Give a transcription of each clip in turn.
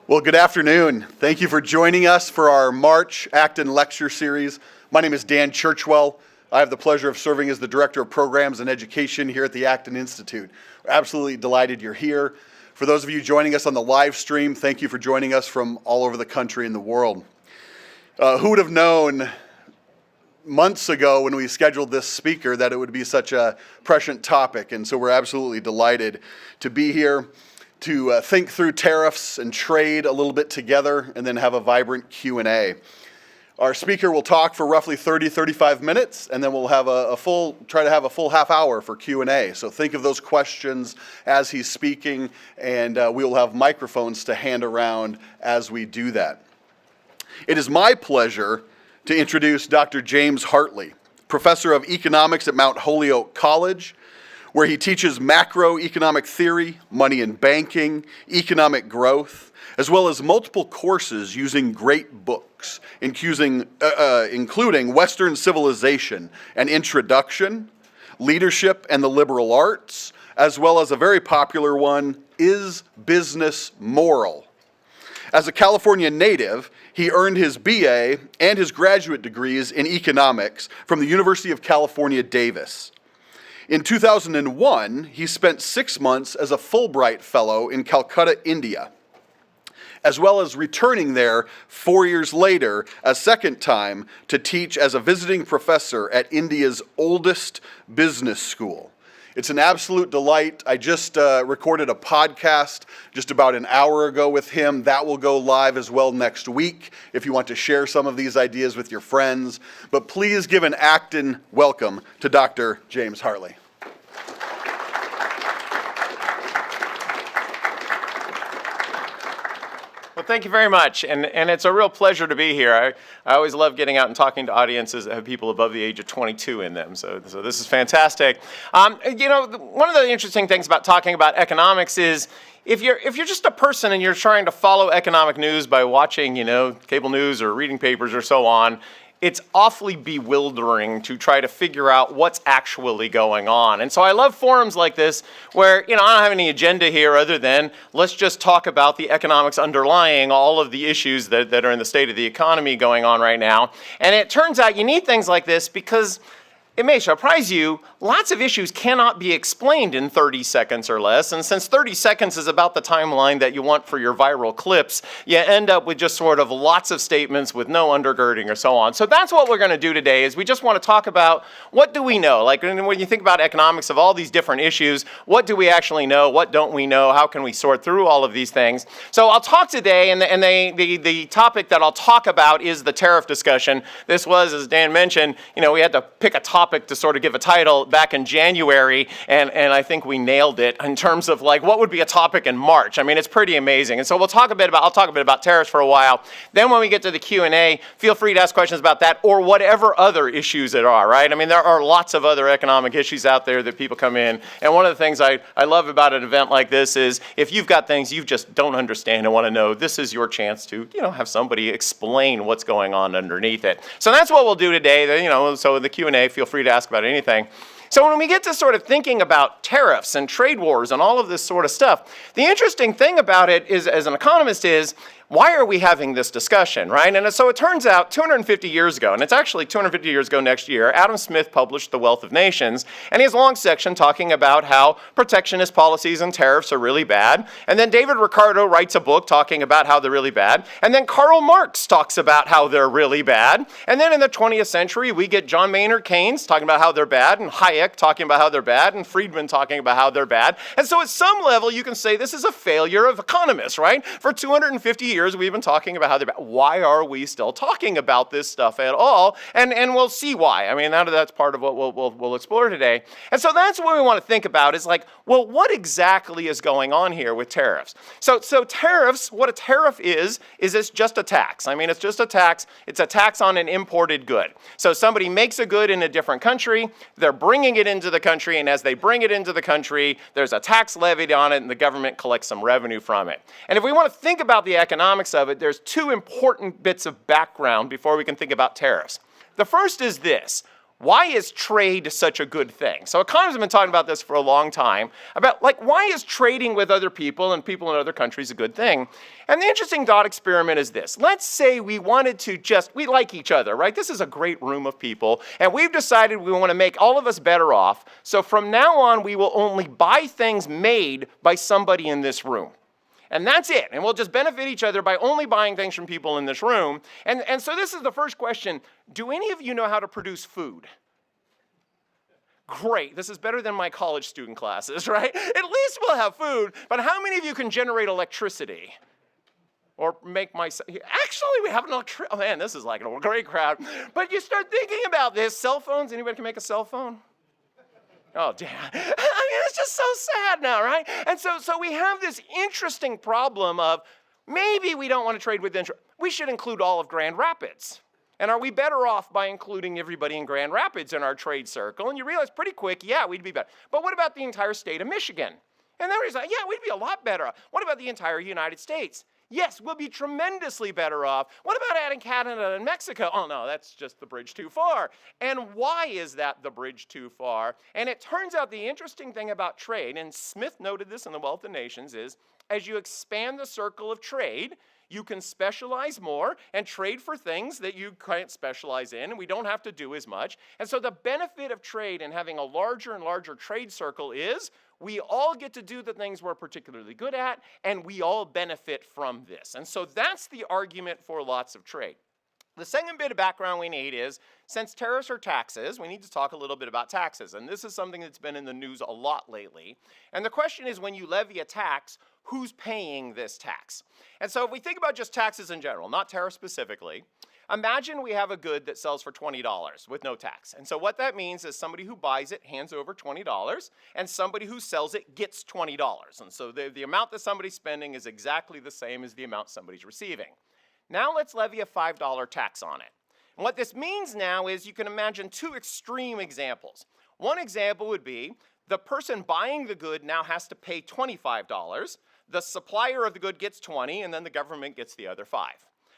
Well, good afternoon. Thank you for joining us for our March Acton Lecture Series. My name is Dan Churchwell. I have the pleasure of serving as the Director of Programs and Education here at the Acton Institute. We're absolutely delighted you're here. For those of you joining us on the live stream, thank you for joining us from all over the country and the world. Who would have known months ago when we scheduled this speaker that it would be such a prescient topic? And so we're absolutely delighted to be here to think through tariffs and trade a little bit together and then have a vibrant Q&A. Our speaker will talk for roughly 30-35 minutes, and then we'll have try to have a full half hour for Q&A. So think of those questions as he's speaking, and we will have microphones to hand around as we do that. It is my pleasure to introduce Dr. James Hartley, Professor of Economics at Mount Holyoke College, where he teaches macroeconomic theory, money and banking, economic growth, as well as multiple courses using great books, including Western Civilization, an Introduction, Leadership and the Liberal Arts, as well as a very popular one, Is Business Moral? As a California native, he earned his BA and his graduate degrees in economics from the University of California, Davis. In 2001, he spent 6 months as a Fulbright Fellow in Kolkata, India, as well as returning there 4 years later, a second time, to teach as a visiting professor at India's oldest business school. It's an absolute delight. I just recorded a podcast just about an hour ago with him. That will go live as well next week if you want to share some of these ideas with your friends. But please give an Acton welcome to Dr. James Hartley. Well, thank you very much, and it's a real pleasure to be here. I always love getting out and talking to audiences that have people above the age of 22 in them, so this is fantastic. One of the interesting things about talking about economics is if you're just a person and you're trying to follow economic news by watching, cable news or reading papers or so on, it's awfully bewildering to try to figure out what's actually going on. And so I love forums like this where, I don't have any agenda here other than let's just talk about the economics underlying all of the issues that are in the state of the economy going on right now. And it turns out you need things like this because it may surprise you, lots of issues cannot be explained in 30 seconds or less, and since 30 seconds is about the timeline that you want for your viral clips, you end up with just sort of lots of statements with no undergirding or so on. So that's what we're going to do today, is we just want to talk about what do we know? Like when you think about economics of all these different issues, what do we actually know? What don't we know? How can we sort through all of these things? So I'll talk today, and the topic that I'll talk about is the tariff discussion. This was, as Dan mentioned, we had to pick a topic to sort of give a title back in January, and I think we nailed it in terms of like what would be a topic in March. I mean, it's pretty amazing. And so I'll talk a bit about tariffs for a while. Then when we get to the Q&A, feel free to ask questions about that or whatever other issues there are, right? I mean, there are lots of other economic issues out there that people come in. And one of the things I love about an event like this is if you've got things you just don't understand and want to know, this is your chance to, have somebody explain what's going on underneath it. So that's what we'll do today. So in the Q&A, feel free to ask about anything. So when we get to sort of thinking about tariffs and trade wars and all of this sort of stuff, the interesting thing about it is, as an economist, is why are we having this discussion, right? And so it turns out 250 years ago, and it's actually 250 years ago next year, Adam Smith published The Wealth of Nations, and he has a long section talking about how protectionist policies and tariffs are really bad. And then David Ricardo writes a book talking about how they're really bad. And then Karl Marx talks about how they're really bad. And then in the 20th century, we get John Maynard Keynes talking about how they're bad, and Hayek talking about how they're bad, and Friedman talking about how they're bad. And so at some level, you can say this is a failure of economists, right? For 250 years, we've been talking about how they're bad. Why are we still talking about this stuff at all? And we'll see why. I mean, that's part of what we'll explore today. And so that's what we want to think about is like, well, what exactly is going on here with tariffs? So tariffs, what a tariff is it's just a tax. I mean, it's just a tax. It's a tax on an imported good. So somebody makes a good in a different country, they're bringing it into the country, and as they bring it into the country, there's a tax levied on it, and the government collects some revenue from it. And if we want to think about the economics of it, there's two important bits of background before we can think about tariffs. The first is this. why is trade such a good thing? So economists have been talking about this for a long time, about like, why is trading with other people and people in other countries a good thing? And the interesting thought experiment is this. Let's say we wanted to we like each other, right? This is a great room of people, and we've decided we want to make all of us better off. So from now on, we will only buy things made by somebody in this room. And that's it. And we'll just benefit each other by only buying things from people in this room. And so this is the first question. Do any of you know how to produce food? Great. This is better than my college student classes, right? At least we'll have food. But how many of you can generate electricity? Or make actually, we have an electricity. Oh, man, this is like a great crowd. But you start thinking about this. Cell phones, anybody can make a cell phone? Oh, damn. I mean, it's just so sad now, right? And so we have this interesting problem of maybe we don't want to trade with we should include all of Grand Rapids. And are we better off by including everybody in Grand Rapids in our trade circle? And you realize pretty quick, yeah, we'd be better. But what about the entire state of Michigan? And then we're like, yeah, we'd be a lot better off. What about the entire United States? Yes, we'll be tremendously better off. What about adding Canada and Mexico? Oh, no, that's just the bridge too far. And why is that the bridge too far? And it turns out the interesting thing about trade, and Smith noted this in The Wealth of Nations, is as you expand the circle of trade, you can specialize more and trade for things that you can't specialize in, and we don't have to do as much. And so the benefit of trade and having a larger and larger trade circle is we all get to do the things we're particularly good at, and we all benefit from this. And so that's the argument for lots of trade. The second bit of background we need is, since tariffs are taxes, we need to talk a little bit about taxes. And this is something that's been in the news a lot lately. And the question is, when you levy a tax, who's paying this tax? And so if we think about just taxes in general, not tariffs specifically, imagine we have a good that sells for $20 with no tax. And so what that means is somebody who buys it hands over $20, and somebody who sells it gets $20. And so the amount that somebody's spending is exactly the same as the amount somebody's receiving. Now let's levy a $5 tax on it. And what this means now is you can imagine two extreme examples. One example would be the person buying the good now has to pay $25. The supplier of the good gets $20, and then the government gets the other $5.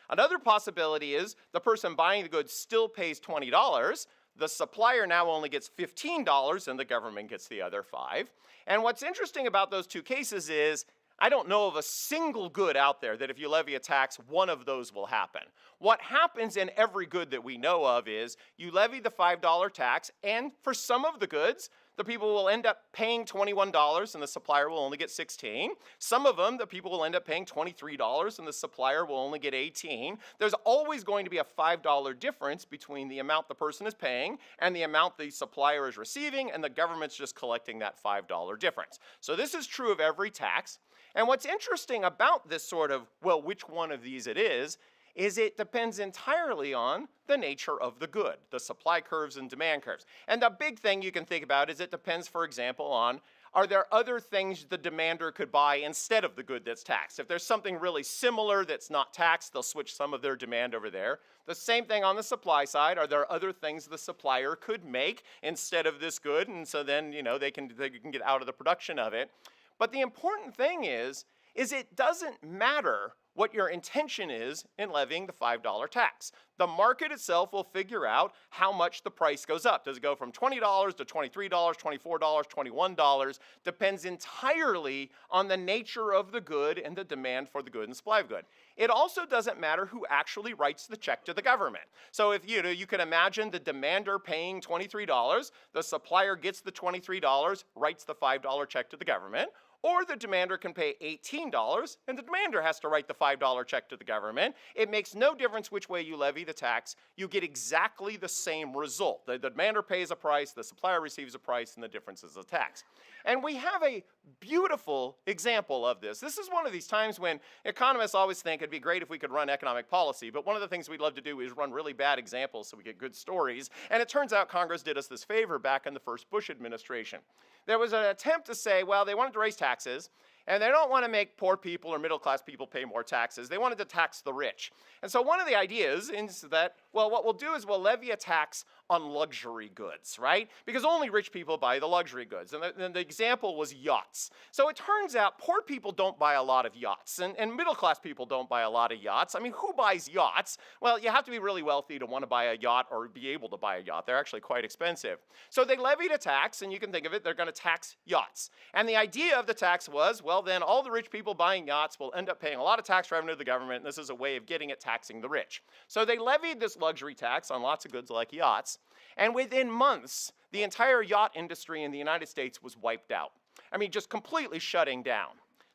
Another possibility is the person buying the goods still pays $20. The supplier now only gets $15, and the government gets the other $5. And what's interesting about those two cases is I don't know of a single good out there that if you levy a tax, one of those will happen. What happens in every good that we know of is you levy the $5 tax, and for some of the goods, the people will end up paying $21 and the supplier will only get $16. Some of them, the people will end up paying $23 and the supplier will only get $18. There's always going to be a $5 difference between the amount the person is paying and the amount the supplier is receiving, and the government's just collecting that $5 difference. So this is true of every tax. And what's interesting about this sort of, well, which one of these it is it depends entirely on the nature of the good, the supply curves and demand curves. And the big thing you can think about is it depends, for example, on are there other things the demander could buy instead of the good that's taxed? If there's something really similar that's not taxed, they'll switch some of their demand over there. The same thing on the supply side. Are there other things the supplier could make instead of this good? And so then, they can get out of the production of it. But the important thing is it doesn't matter what your intention is in levying the $5 tax. The market itself will figure out how much the price goes up. Does it go from $20 to $23, $24, $21? Depends entirely on the nature of the good and the demand for the good and supply of good. It also doesn't matter who actually writes the check to the government. So if you can imagine the demander paying $23, the supplier gets the $23, writes the $5 check to the government, or the demander can pay $18, and the demander has to write the $5 check to the government. It makes no difference which way you levy the tax. You get exactly the same result. The demander pays a price, the supplier receives a price, and the difference is the tax. And we have a beautiful example of this. This is one of these times when economists always think it'd be great if we could run economic policy, but one of the things we'd love to do is run really bad examples so we get good stories. And it turns out Congress did us this favor back in the first Bush administration. There was an attempt to say, well, they wanted to raise taxes, and they don't want to make poor people or middle-class people pay more taxes. They wanted to tax the rich. And so one of the ideas is that, well, what we'll do is we'll levy a tax on luxury goods, right? Because only rich people buy the luxury goods. And the example was yachts. So it turns out poor people don't buy a lot of yachts, and middle-class people don't buy a lot of yachts. I mean, who buys yachts? Well, you have to be really wealthy to want to buy a yacht or be able to buy a yacht. They're actually quite expensive. So they levied a tax, and you can think of it, they're going to tax yachts. And the idea of the tax was, well, then all the rich people buying yachts will end up paying a lot of tax revenue to the government, and this is a way of getting it taxing the rich. So they levied this luxury tax on lots of goods like yachts, and within months, the entire yacht industry in the United States was wiped out. I mean, just completely shutting down.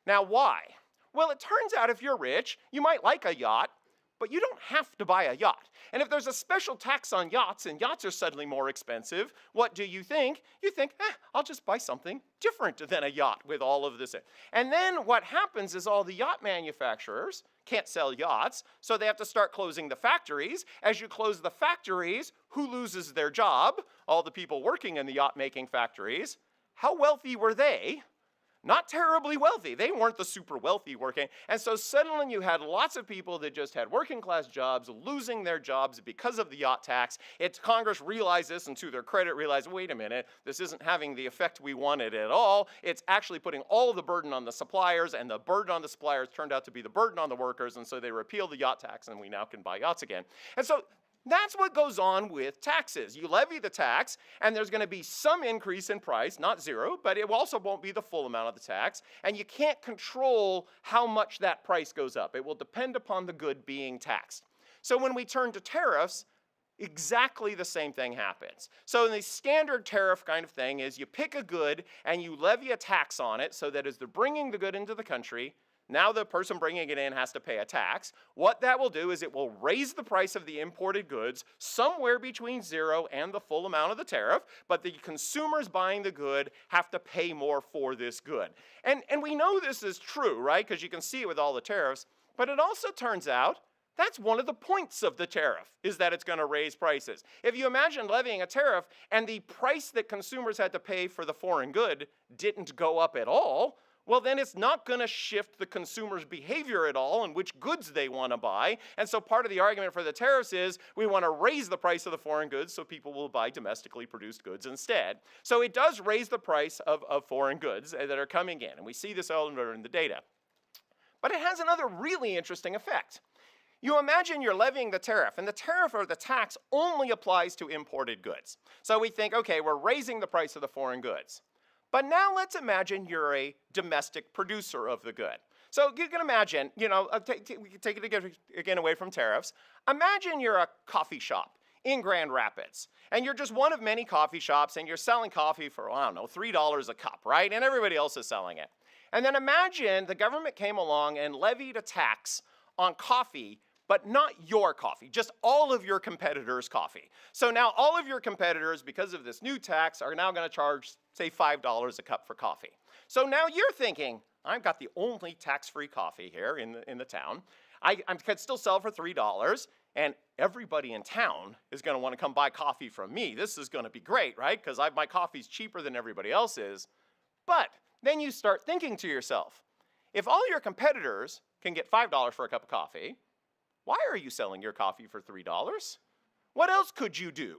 Now, why? Well, it turns out if you're rich, you might like a yacht, but you don't have to buy a yacht. And if there's a special tax on yachts and yachts are suddenly more expensive, what do you think? You think, I'll just buy something different than a yacht with all of this. And then what happens is all the yacht manufacturers can't sell yachts, so they have to start closing the factories. As you close the factories, who loses their job? All the people working in the yacht-making factories. How wealthy were they? Not terribly wealthy. They weren't the super wealthy working. And so suddenly you had lots of people that just had working class jobs losing their jobs because of the yacht tax. Congress realized this, and to their credit realized, wait a minute, this isn't having the effect we wanted at all. It's actually putting all of the burden on the suppliers, and the burden on the suppliers turned out to be the burden on the workers, and so they repealed the yacht tax, and we now can buy yachts again. And so that's what goes on with taxes. You levy the tax, and there's going to be some increase in price, not zero, but it also won't be the full amount of the tax, and you can't control how much that price goes up. It will depend upon the good being taxed. So when we turn to tariffs, exactly the same thing happens. So the standard tariff kind of thing is you pick a good and you levy a tax on it so that as they're bringing the good into the country, now the person bringing it in has to pay a tax. What that will do is it will raise the price of the imported goods somewhere between zero and the full amount of the tariff, but the consumers buying the good have to pay more for this good. And we know this is true, right? Because you can see it with all the tariffs, but it also turns out that's one of the points of the tariff, is that it's going to raise prices. If you imagine levying a tariff and the price that consumers had to pay for the foreign good didn't go up at all, well, then it's not going to shift the consumer's behavior at all and which goods they want to buy. And so part of the argument for the tariffs is we want to raise the price of the foreign goods so people will buy domestically produced goods instead. So it does raise the price of foreign goods that are coming in. And we see this all in the data. But it has another really interesting effect. You imagine you're levying the tariff, and the tariff or the tax only applies to imported goods. So we think, okay, we're raising the price of the foreign goods. But now let's imagine you're a domestic producer of the good. So you can imagine, we can take it again away from tariffs. Imagine you're a coffee shop in Grand Rapids, and you're just one of many coffee shops, and you're selling coffee for, I don't know, $3 a cup, right? And everybody else is selling it. And then imagine the government came along and levied a tax on coffee, but not your coffee, just all of your competitors' coffee. So now all of your competitors, because of this new tax, are now going to charge, say, $5 a cup for coffee. So now you're thinking, I've got the only tax-free coffee here in the town. I could still sell for $3, and everybody in town is going to want to come buy coffee from me. This is going to be great, right? Because my coffee's cheaper than everybody else's. But then you start thinking to yourself, if all your competitors can get $5 for a cup of coffee, why are you selling your coffee for $3? What else could you do?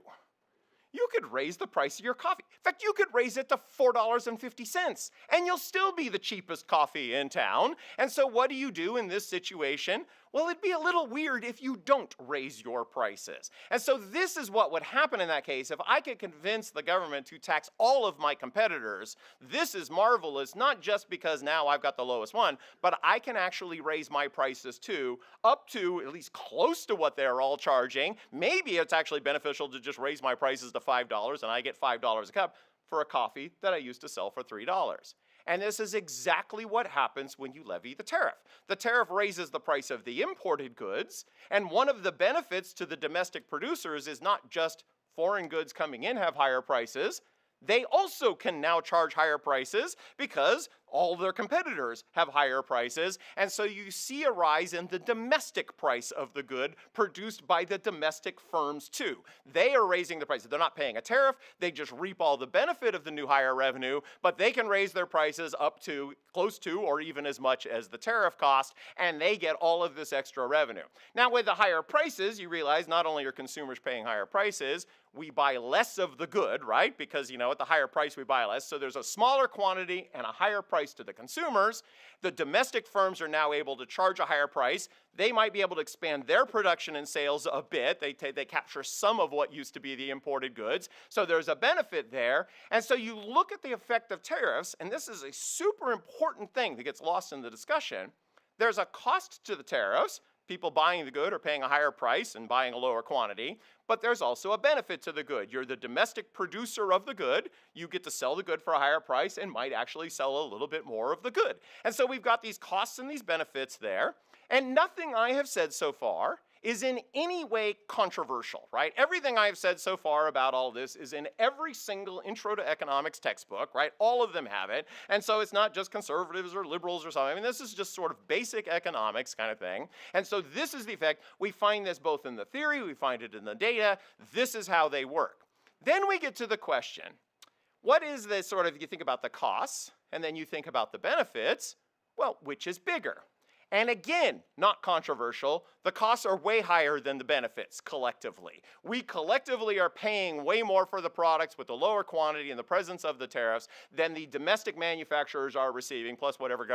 You could raise the price of your coffee. In fact, you could raise it to $4.50, and you'll still be the cheapest coffee in town. And so what do you do in this situation? Well, it'd be a little weird if you don't raise your prices. And so this is what would happen in that case. If I could convince the government to tax all of my competitors, this is marvelous, not just because now I've got the lowest one, but I can actually raise my prices too, up to at least close to what they're all charging. Maybe it's actually beneficial to just raise my prices to $5 and I get $5 a cup for a coffee that I used to sell for $3. And this is exactly what happens when you levy the tariff. The tariff raises the price of the imported goods, and one of the benefits to the domestic producers is not just foreign goods coming in have higher prices, they also can now charge higher prices because all their competitors have higher prices, and so you see a rise in the domestic price of the good produced by the domestic firms too. They are raising the prices. They're not paying a tariff, they just reap all the benefit of the new higher revenue, but they can raise their prices up to, close to, or even as much as the tariff cost, and they get all of this extra revenue. Now with the higher prices, you realize not only are consumers paying higher prices, we buy less of the good, right? Because, at the higher price we buy less. So there's a smaller quantity and a higher price to the consumers. The domestic firms are now able to charge a higher price. They might be able to expand their production and sales a bit. They capture some of what used to be the imported goods. So there's a benefit there. And so you look at the effect of tariffs, and this is a super important thing that gets lost in the discussion. There's a cost to the tariffs. People buying the good are paying a higher price and buying a lower quantity, but there's also a benefit to the good. You're the domestic producer of the good. You get to sell the good for a higher price and might actually sell a little bit more of the good. And so we've got these costs and these benefits there, and nothing I have said so far is in any way controversial, right? Everything I have said so far about all this is in every single Intro to Economics textbook, right? All of them have it. And so it's not just conservatives or liberals or something. I mean, this is just sort of basic economics kind of thing. And so this is the effect. We find this both in the theory, we find it in the data. This is how they work. Then we get to the question, what is this sort of, you think about the costs, and then you think about the benefits, well, which is bigger? And again, not controversial, the costs are way higher than the benefits collectively. We collectively are paying way more for the products with the lower quantity and the presence of the tariffs than the domestic manufacturers are receiving, plus whatever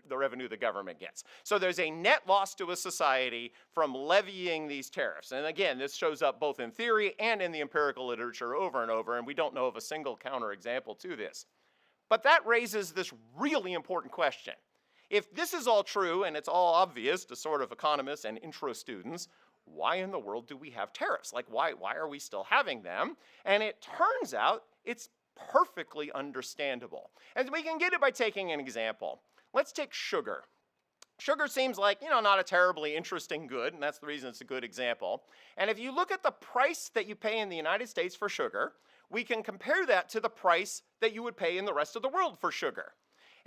the revenue the government gets. So there's a net loss to a society from levying these tariffs. And again, this shows up both in theory and in the empirical literature over and over, and we don't know of a single counterexample to this. But that raises this really important question. If this is all true and it's all obvious to sort of economists and intro students, why in the world do we have tariffs? Like, why are we still having them? And it turns out it's perfectly understandable. And we can get it by taking an example. Let's take sugar. Sugar seems like, not a terribly interesting good, and that's the reason it's a good example. And if you look at the price that you pay in the United States for sugar, we can compare that to the price that you would pay in the rest of the world for sugar.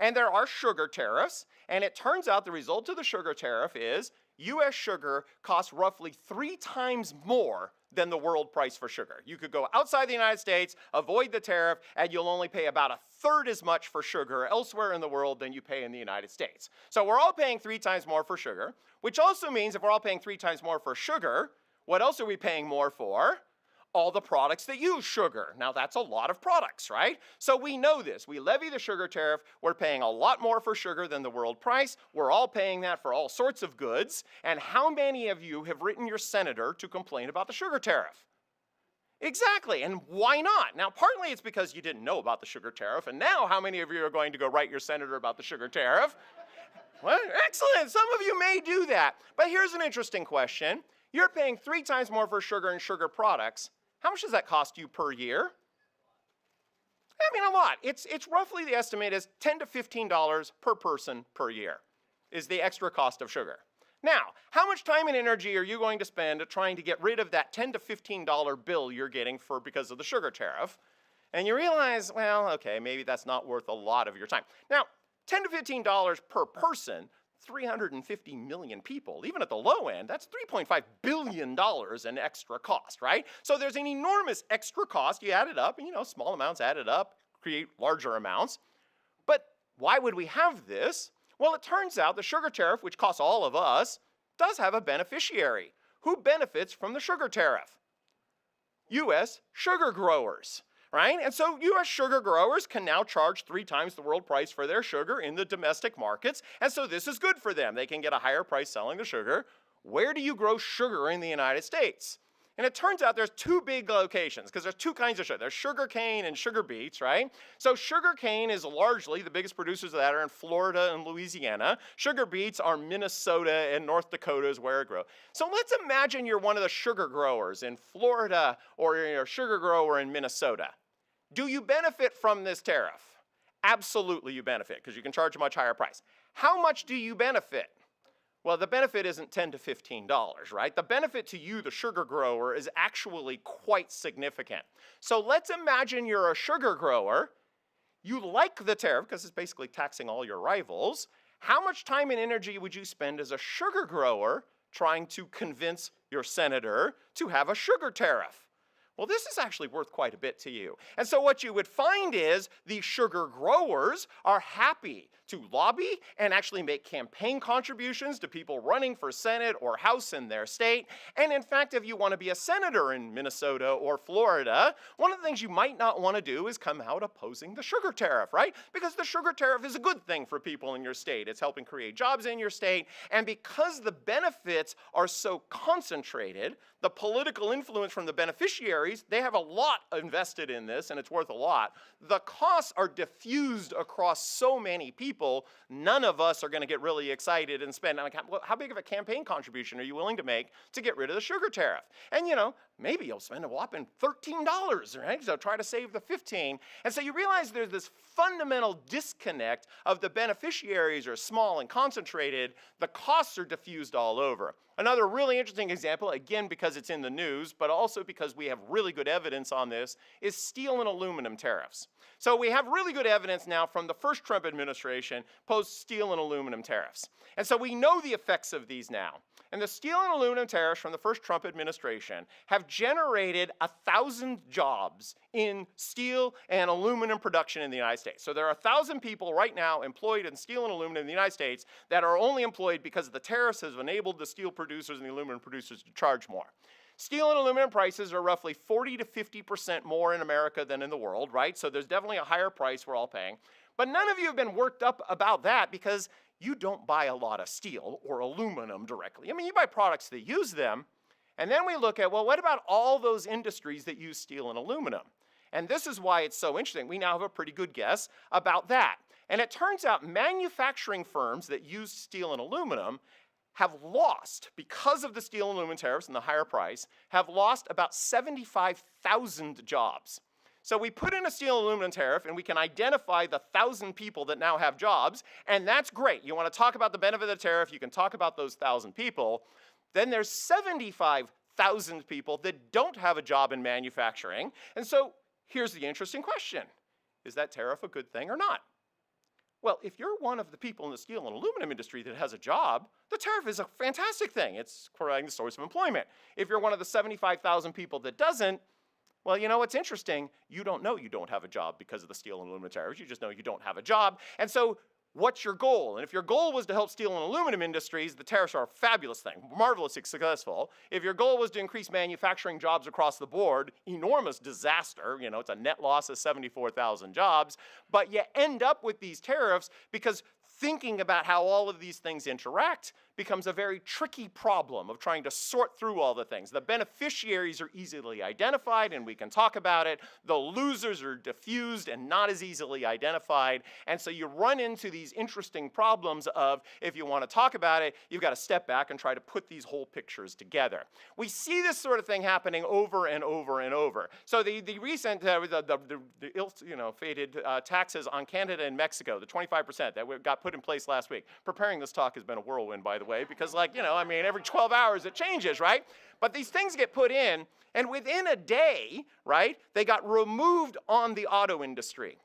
And there are sugar tariffs, and it turns out the result of the sugar tariff is US sugar costs roughly 3 times more than the world price for sugar. You could go outside the United States, avoid the tariff, and you'll only pay about 1/3 as much for sugar elsewhere in the world than you pay in the United States. So we're all paying 3 times more for sugar, which also means if we're all paying 3 times more for sugar, what else are we paying more for? All the products that use sugar. Now that's a lot of products, right? So we know this. We levy the sugar tariff. We're paying a lot more for sugar than the world price. We're all paying that for all sorts of goods. And how many of you have written your senator to complain about the sugar tariff? Exactly, and why not? Now, partly it's because you didn't know about the sugar tariff, and now how many of you are going to go write your senator about the sugar tariff? Well, excellent, some of you may do that. But here's an interesting question. You're paying 3 times more for sugar and sugar products. How much does that cost you per year? I mean, a lot. It's roughly, the estimate is $10 to $15 per person per year is the extra cost of sugar. Now, how much time and energy are you going to spend trying to get rid of that $10 to $15 bill you're getting because of the sugar tariff? And you realize, well, okay, maybe that's not worth a lot of your time. Now, $10 to $15 per person, 350 million people, even at the low end, that's $3.5 billion in extra cost, right? So there's an enormous extra cost. You add it up, and small amounts added up create larger amounts. But why would we have this? Well, it turns out the sugar tariff, which costs all of us, does have a beneficiary. Who benefits from the sugar tariff? US sugar growers. Right? And so US sugar growers can now charge 3 times the world price for their sugar in the domestic markets, and so this is good for them. They can get a higher price selling the sugar. Where do you grow sugar in the United States? And it turns out there's 2 big locations, because there's 2 kinds of sugar. There's sugar cane and sugar beets, right? So sugar cane is largely, the biggest producers of that are in Florida and Louisiana. Sugar beets are Minnesota and North Dakota is where it grows. So let's imagine you're one of the sugar growers in Florida or you're a sugar grower in Minnesota. Do you benefit from this tariff? Absolutely you benefit, because you can charge a much higher price. How much do you benefit? Well, the benefit isn't $10 to $15, right? The benefit to you, the sugar grower, is actually quite significant. So let's imagine you're a sugar grower. you like the tariff because it's basically taxing all your rivals, how much time and energy would you spend as a sugar grower trying to convince your senator to have a sugar tariff? Well, this is actually worth quite a bit to you. And so what you would find is the sugar growers are happy to lobby and actually make campaign contributions to people running for Senate or House in their state. And in fact, if you want to be a senator in Minnesota or Florida, one of the things you might not want to do is come out opposing the sugar tariff, right? Because the sugar tariff is a good thing for people in your state. It's helping create jobs in your state. And because the benefits are so concentrated, the political influence from the beneficiaries, they have a lot invested in this, and it's worth a lot. The costs are diffused across so many people, none of us are going to get really excited and spend, how big of a campaign contribution are you willing to make to get rid of the sugar tariff? And maybe you'll spend a whopping $13, right? So try to save the $15. And so you realize there's this fundamental disconnect of the beneficiaries are small and concentrated, the costs are diffused all over. Another really interesting example, again because it's in the news, but also because we have really good evidence on this, is steel and aluminum tariffs. So we have really good evidence now from the first Trump administration post steel and aluminum tariffs. And so we know the effects of these now. And the steel and aluminum tariffs from the first Trump administration have generated 1,000 jobs in steel and aluminum production in the United States. So there are 1,000 people right now employed in steel and aluminum in the United States that are only employed because the tariffs have enabled the steel producers and the aluminum producers to charge more. Steel and aluminum prices are roughly 40 to 50% more in America than in the world, right? So there's definitely a higher price we're all paying. But none of you have been worked up about that because you don't buy a lot of steel or aluminum directly. I mean, you buy products that use them. And then we look at, well, what about all those industries that use steel and aluminum? And this is why it's so interesting. We now have a pretty good guess about that. And it turns out manufacturing firms that use steel and aluminum have lost, because of the steel and aluminum tariffs and the higher price, have lost about 75,000 jobs. So we put in a steel and aluminum tariff and we can identify the 1,000 people that now have jobs, and that's great. You want to talk about the benefit of the tariff, you can talk about those 1,000 people. Then there's 75,000 people that don't have a job in manufacturing. And so here's the interesting question. Is that tariff a good thing or not? Well, if you're one of the people in the steel and aluminum industry that has a job, the tariff is a fantastic thing. It's providing the source of employment. If you're one of the 75,000 people that doesn't, well, you know what's interesting? You don't know you don't have a job because of the steel and aluminum tariffs. You just know you don't have a job. And so what's your goal? And if your goal was to help steel and aluminum industries, the tariffs are a fabulous thing, marvelously successful. If your goal was to increase manufacturing jobs across the board, enormous disaster, it's a net loss of 74,000 jobs, but you end up with these tariffs because thinking about how all of these things interact becomes a very tricky problem of trying to sort through all the things. The beneficiaries are easily identified and we can talk about it. The losers are diffused and not as easily identified. And so you run into these interesting problems of, if you want to talk about it, you've got to step back and try to put these whole pictures together. We see this sort of thing happening over and over and over. So the recent, ill-fated taxes on Canada and Mexico, the 25% that got put in place last week. Preparing this talk has been a whirlwind, by the way, because every 12 hours it changes, right? But these things get put in, and within a day, right, they got removed on the auto industry.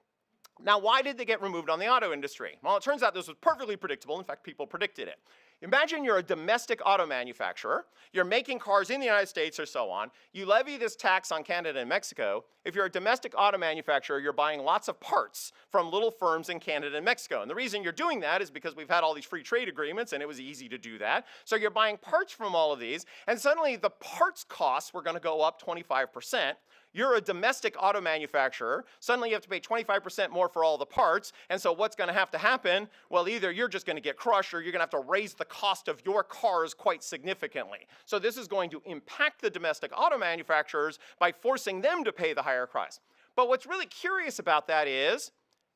Now, why did they get removed on the auto industry? Well, it turns out this was perfectly predictable. In fact, people predicted it. Imagine you're a domestic auto manufacturer. You're making cars in the United States or so on. You levy this tax on Canada and Mexico. If you're a domestic auto manufacturer, you're buying lots of parts from little firms in Canada and Mexico. And the reason you're doing that is because we've had all these free trade agreements and it was easy to do that. So you're buying parts from all of these, and suddenly the parts costs were going to go up 25%. You're a domestic auto manufacturer. Suddenly you have to pay 25% more for all the parts. And so what's going to have to happen? Well, either you're just going to get crushed or you're going to have to raise the cost of your cars quite significantly. So this is going to impact the domestic auto manufacturers by forcing them to pay the higher price. But what's really curious about that is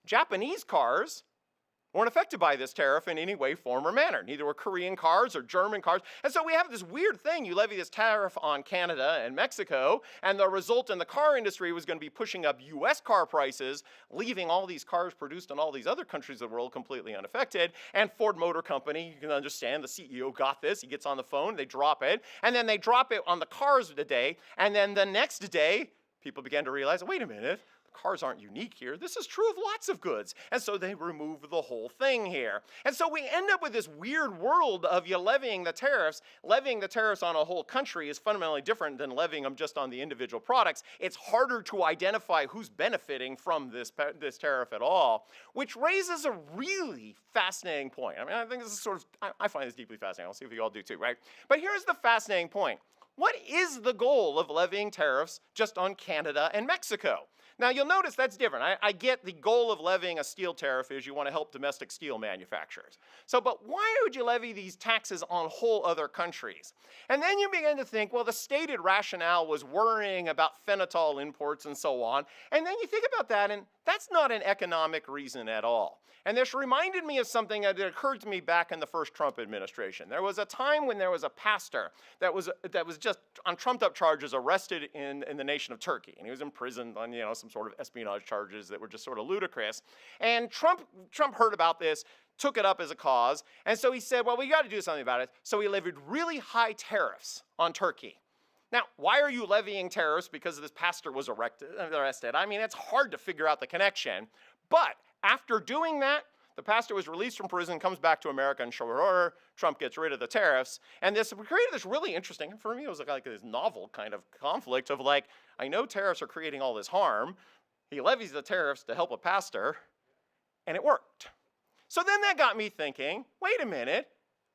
Japanese cars weren't affected by this tariff in any way, form, or manner. Neither were Korean cars or German cars. And so we have this weird thing. You levy this tariff on Canada and Mexico, and the result in the car industry was going to be pushing up US car prices, leaving all these cars produced in all these other countries of the world completely unaffected. And Ford Motor Company, you can understand, the CEO got this. He gets on the phone, they drop it, and then they drop it on the cars today, and then the next day, people began to realize, wait a minute, cars aren't unique here. This is true of lots of goods. And so they remove the whole thing here. And so we end up with this weird world of you levying the tariffs. Levying the tariffs on a whole country is fundamentally different than levying them just on the individual products. It's harder to identify who's benefiting from this tariff at all, which raises a really fascinating point. I mean, I think this is sort of, I find this deeply fascinating. I'll see if you all do too, right? But here's the fascinating point. What is the goal of levying tariffs just on Canada and Mexico? Now, you'll notice that's different. I get the goal of levying a steel tariff is you want to help domestic steel manufacturers. So, but why would you levy these taxes on whole other countries? And then you begin to think, well, the stated rationale was worrying about phenol imports and so on. And then you think about that, and that's not an economic reason at all. And this reminded me of something that occurred to me back in the first Trump administration. There was a time when there was a pastor that was just on trumped-up charges arrested in the nation of Turkey. And he was imprisoned on, some sort of espionage charges that were just sort of ludicrous. And Trump heard about this, took it up as a cause, and so he said, well, we got to do something about it. So he levied really high tariffs on Turkey. Now, why are you levying tariffs because this pastor was arrested? I mean, it's hard to figure out the connection. But after doing that, the pastor was released from prison, comes back to America in short order. Trump gets rid of the tariffs. And this created this really interesting, for me, it was like this novel kind of conflict of like, I know tariffs are creating all this harm. He levies the tariffs to help a pastor, and it worked. So then that got me thinking, wait a minute.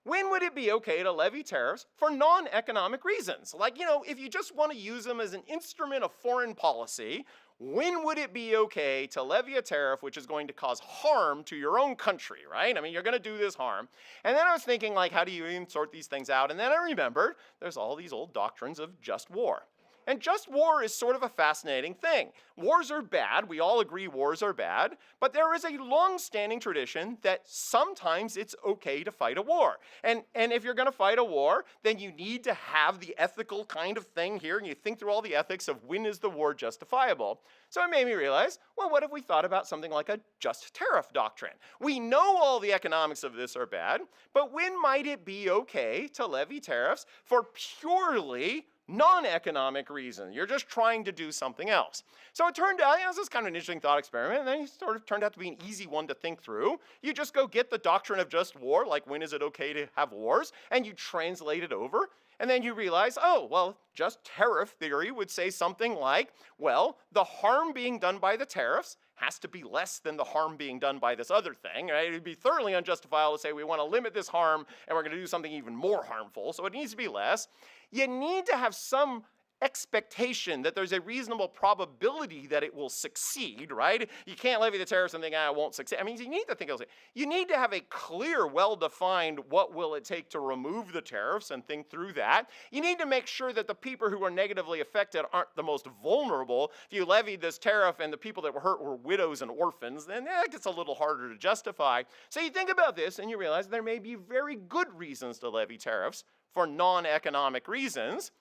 When would it be okay to levy tariffs for non-economic reasons? Like, if you just want to use them as an instrument of foreign policy, when would it be okay to levy a tariff which is going to cause harm to your own country, right? I mean, you're going to do this harm. And then I was thinking, like, how do you even sort these things out? And then I remembered there's all these old doctrines of just war. And just war is sort of a fascinating thing. Wars are bad. We all agree wars are bad. But there is a long-standing tradition that sometimes it's okay to fight a war. And if you're going to fight a war, then you need to have the ethical kind of thing here. And you think through all the ethics of when is the war justifiable. So it made me realize, well, what if we thought about something like a just tariff doctrine? We know all the economics of this are bad, but when might it be okay to levy tariffs for purely non-economic reason? You're just trying to do something else. So it turned out, this is kind of an interesting thought experiment, and then it sort of turned out to be an easy one to think through. You just go get the doctrine of just war, like when is it okay to have wars, and you translate it over, and then you realize, oh, well, just tariff theory would say something like, well, the harm being done by the tariffs has to be less than the harm being done by this other thing, right? It would be thoroughly unjustifiable to say we want to limit this harm and we're going to do something even more harmful, so it needs to be less. You need to have some expectation that there's a reasonable probability that it will succeed, right? You can't levy the tariffs and think, it won't succeed. I mean, you need to think, you need to have a clear, well-defined what will it take to remove the tariffs and think through that. You need to make sure that the people who are negatively affected aren't the most vulnerable. If you levied this tariff and the people that were hurt were widows and orphans, then that gets a little harder to justify. So you think about this and you realize there may be very good reasons to levy tariffs for non-economic reasons.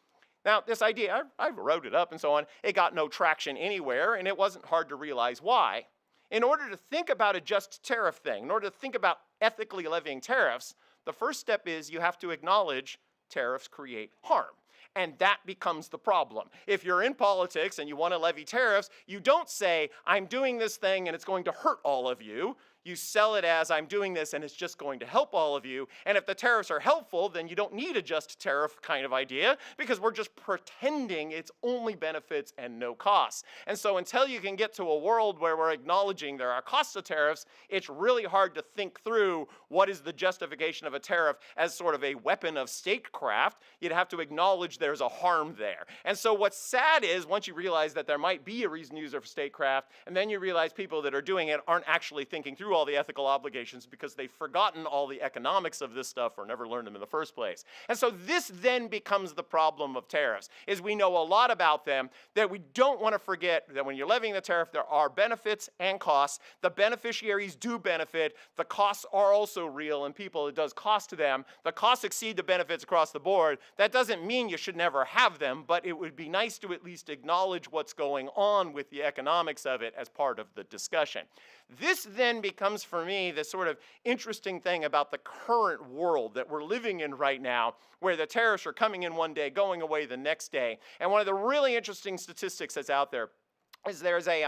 Now, this idea, I wrote it up and so on, it got no traction anywhere, and it wasn't hard to realize why. In order to think about a just tariff thing, in order to think about ethically levying tariffs, the first step is you have to acknowledge tariffs create harm. And that becomes the problem. If you're in politics and you want to levy tariffs, you don't say, I'm doing this thing and it's going to hurt all of you. You sell it as, I'm doing this and it's just going to help all of you. And if the tariffs are helpful, then you don't need a just tariff kind of idea because we're just pretending it's only benefits and no costs. And so until you can get to a world where we're acknowledging there are costs of tariffs, it's really hard to think through what is the justification of a tariff as sort of a weapon of statecraft. You'd have to acknowledge there's a harm there. And so what's sad is once you realize that there might be a reason to use it for statecraft, and then you realize people that are doing it aren't actually thinking through all the ethical obligations because they've forgotten all the economics of this stuff or never learned them in the first place. And so this then becomes the problem of tariffs, is we know a lot about them, that we don't want to forget that when you're levying the tariff, there are benefits and costs. The beneficiaries do benefit. The costs are also real, and people, it does cost to them. The costs exceed the benefits across the board. That doesn't mean you should never have them, but it would be nice to at least acknowledge what's going on with the economics of it as part of the discussion. This then becomes for me the sort of interesting thing about the current world that we're living in right now, where the tariffs are coming in one day, going away the next day. And one of the really interesting statistics that's out there is there's a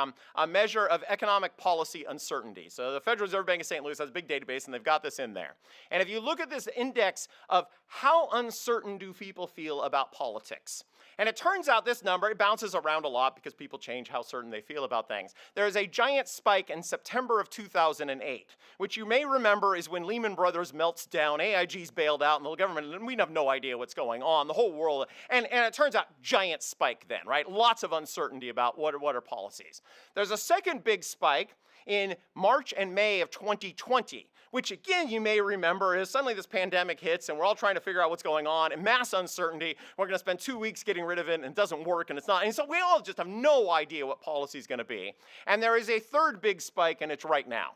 measure of economic policy uncertainty. So the Federal Reserve Bank of St. Louis has a big database, and they've got this in there. And if you look at this index of how uncertain do people feel about politics, and it turns out this number, it bounces around a lot because people change how certain they feel about things. There is a giant spike in September of 2008, which you may remember is when Lehman Brothers melts down, AIG's bailed out, and the government, and we have no idea what's going on, the whole world, and it turns out giant spike then, right? Lots of uncertainty about what are policies. There's a second big spike in March and May of 2020, which again you may remember is suddenly this pandemic hits and we're all trying to figure out what's going on and mass uncertainty. We're going to spend 2 weeks getting rid of it and it doesn't work and it's not. And so we all just have no idea what policy is going to be. And there is a third big spike and it's right now.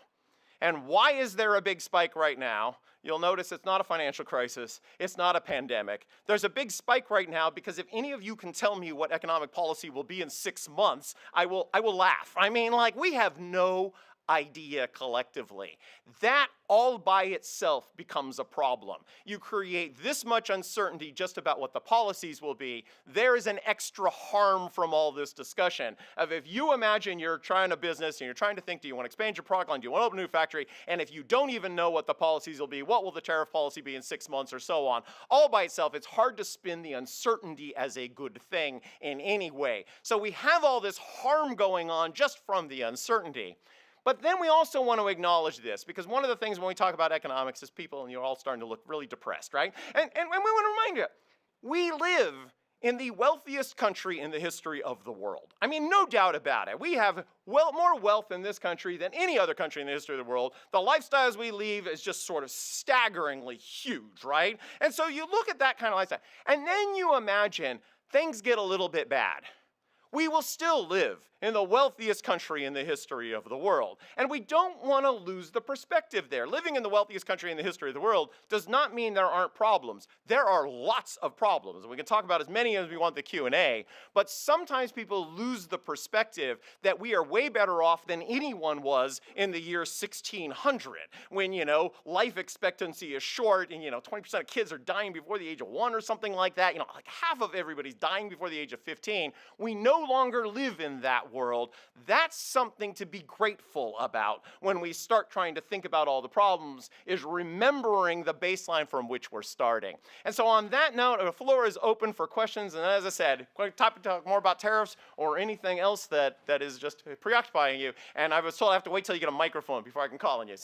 And why is there a big spike right now? You'll notice it's not a financial crisis. It's not a pandemic. There's a big spike right now because if any of you can tell me what economic policy will be in 6 months, I will laugh. I mean, like, we have no idea collectively. That all by itself becomes a problem. You create this much uncertainty just about what the policies will be. There is an extra harm from all this discussion of if you imagine you're trying a business and you're trying to think, do you want to expand your product line? Do you want to open a new factory? And if you don't even know what the policies will be, what will the tariff policy be in 6 months or so on? All by itself, it's hard to spin the uncertainty as a good thing in any way. So we have all this harm going on just from the uncertainty. But then we also want to acknowledge this, because one of the things when we talk about economics is people, and you're all starting to look really depressed, right? And we want to remind you, we live in the wealthiest country in the history of the world. I mean, no doubt about it. We have more wealth in this country than any other country in the history of the world. The lifestyles we live is just sort of staggeringly huge, right? And so you look at that kind of lifestyle, and then you imagine things get a little bit bad. We will still live in the wealthiest country in the history of the world. And we don't want to lose the perspective there. Living in the wealthiest country in the history of the world does not mean there aren't problems. There are lots of problems. And we can talk about as many as we want in the Q&A, but sometimes people lose the perspective that we are way better off than anyone was in the year 1600, when, life expectancy is short and, 20% of kids are dying before the age of 1 or something like that. Like half of everybody's dying before the age of 15. We no longer live in that world. That's something to be grateful about when we start trying to think about all the problems, is remembering the baseline from which we're starting. And so on that note, the floor is open for questions. And as I said, talk more about tariffs or anything else that is just preoccupying you. And I was told I have to wait till you get a microphone before I can call on you.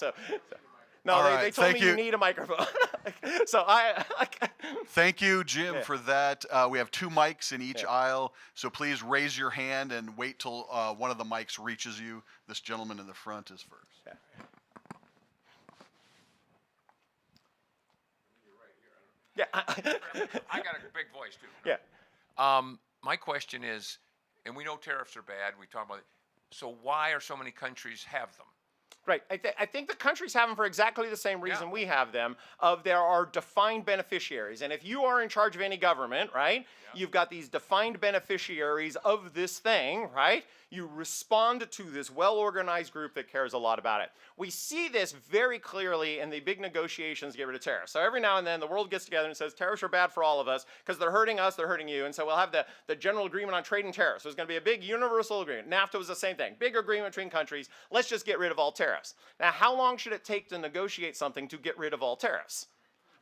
No, they told me you need a microphone. So Thank you, Jim, for that. We have 2 mics in each aisle, so please raise your hand and wait till one of the mics reaches you. This gentleman in the front is first. Yeah. Yeah, I got a big voice too. Yeah. My question is, and we know tariffs are bad, we talk about it, so why are so many countries have them? Right. I think the countries have them for exactly the same reason we have them, of there are defined beneficiaries. And if you are in charge of any government, right, you've got these defined beneficiaries of this thing, right? You respond to this well-organized group that cares a lot about it. We see this very clearly in the big negotiations to get rid of tariffs. So every now and then the world gets together and says tariffs are bad for all of us because they're hurting us, they're hurting you. And so we'll have the general agreement on trade and tariffs. There's going to be a big universal agreement. NAFTA was the same thing. Big agreement between countries. Let's just get rid of all tariffs. Now, how long should it take to negotiate something to get rid of all tariffs?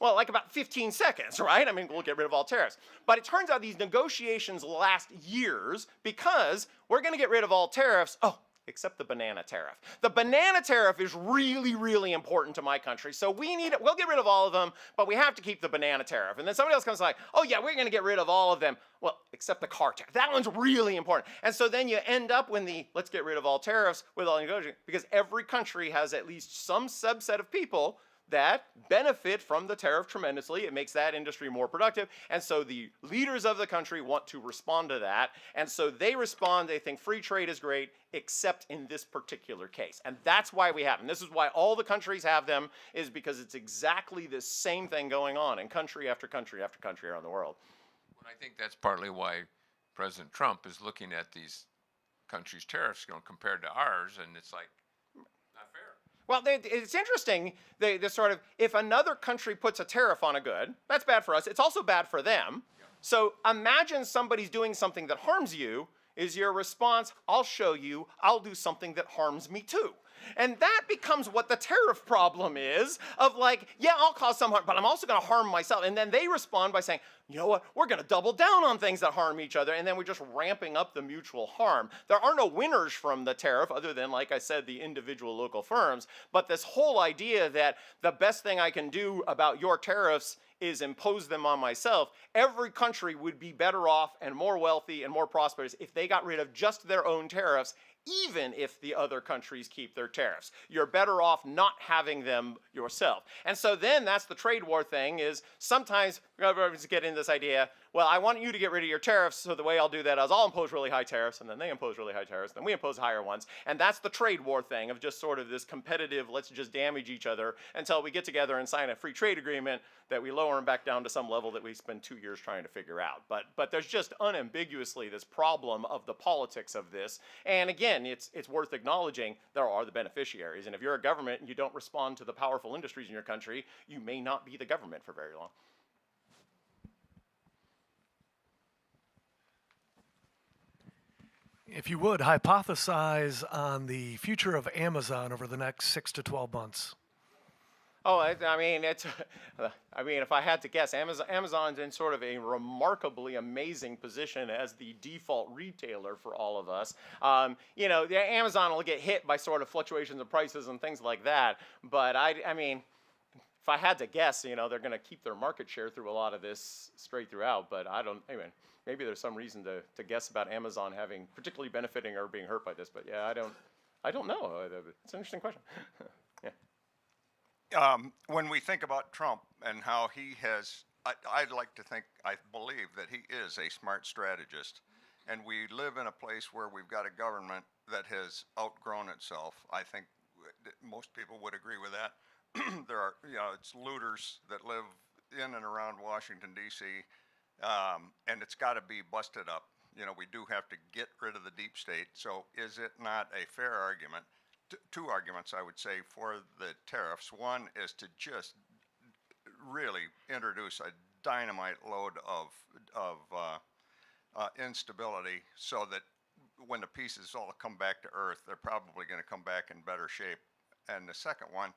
Well, like about 15 seconds, right? I mean, we'll get rid of all tariffs. But it turns out these negotiations last years because we're going to get rid of all tariffs. Oh, except the banana tariff. The banana tariff is really, really important to my country. So we'll get rid of all of them, but we have to keep the banana tariff. And then somebody else comes like, oh yeah, we're going to get rid of all of them. Well, except the car tariff. That one's really important. And so then you end up when let's get rid of all tariffs with all negotiating, because every country has at least some subset of people that benefit from the tariff tremendously. It makes that industry more productive. And so the leaders of the country want to respond to that. And so they respond, they think free trade is great, except in this particular case. And that's why we have them. This is why all the countries have them, is because it's exactly the same thing going on in country after country after country around the world. Well, I think that's partly why President Trump is looking at these countries' tariffs compared to ours, and it's like, not fair. Well, it's interesting, if another country puts a tariff on a good, that's bad for us. It's also bad for them. Yeah. So imagine somebody's doing something that harms you. is your response, I'll show you, I'll do something that harms me too. And that becomes what the tariff problem is, of like, yeah, I'll cause some harm, but I'm also going to harm myself. And then they respond by saying, you know what, we're going to double down on things that harm each other, and then we're just ramping up the mutual harm. There are no winners from the tariff other than, like I said, the individual local firms. But this whole idea that the best thing I can do about your tariffs is impose them on myself, every country would be better off and more wealthy and more prosperous if they got rid of just their own tariffs, even if the other countries keep their tariffs. You're better off not having them yourself. And so then that's the trade war thing, is sometimes governments get in this idea, well, I want you to get rid of your tariffs, so the way I'll do that is I'll impose really high tariffs, and then they impose really high tariffs, then we impose higher ones. And that's the trade war thing of just sort of this competitive, let's just damage each other until we get together and sign a free trade agreement that we lower them back down to some level that we spend 2 years trying to figure out. But there's just unambiguously this problem of the politics of this. And again, it's worth acknowledging there are the beneficiaries. And if you're a government and you don't respond to the powerful industries in your country, you may not be the government for very long. If you would, hypothesize on the future of Amazon over the next 6 to 12 months. Oh, I mean, if I had to guess, Amazon's in sort of a remarkably amazing position as the default retailer for all of us. You know, Amazon will get hit by sort of fluctuations of prices and things like that. But I mean, if I had to guess, you know, they're going to keep their market share through a lot of this straight throughout. But I mean, maybe there's some reason to guess about Amazon having particularly benefiting or being hurt by this. But yeah, I don't know. It's an interesting question. Yeah. When we think about Trump and how he has, I'd like to think, I believe that he is a smart strategist. And we live in a place where we've got a government that has outgrown itself. I think most people would agree with that. There are, you know, it's looters that live in and around Washington, D.C., and it's got to be busted up. You know, we do have to get rid of the deep state. So is it not a fair argument? Two arguments, I would say, for the tariffs. One is to just really introduce a dynamite load of instability, so that when the pieces all come back to earth, they're probably going to come back in better shape. And the second one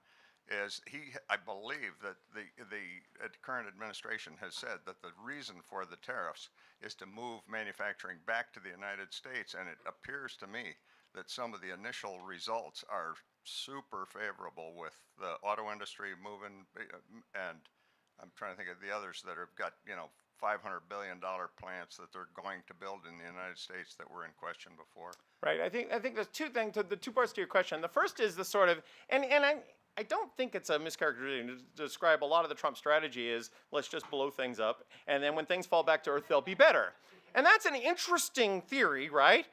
is I believe that the current administration has said that the reason for the tariffs is to move manufacturing back to the United States, and it appears to me that some of the initial results are super favorable, with the auto industry moving, and I'm trying to think of the others that have got, you know, $500 billion plants that they're going to build in the United States that were in question before. Right. I think there's two things, the two parts to your question. The first is the sort of, and I don't think it's a mischaracterization to describe a lot of the Trump strategy is, let's just blow things up, and then when things fall back to earth, they'll be better. And that's an interesting theory, right?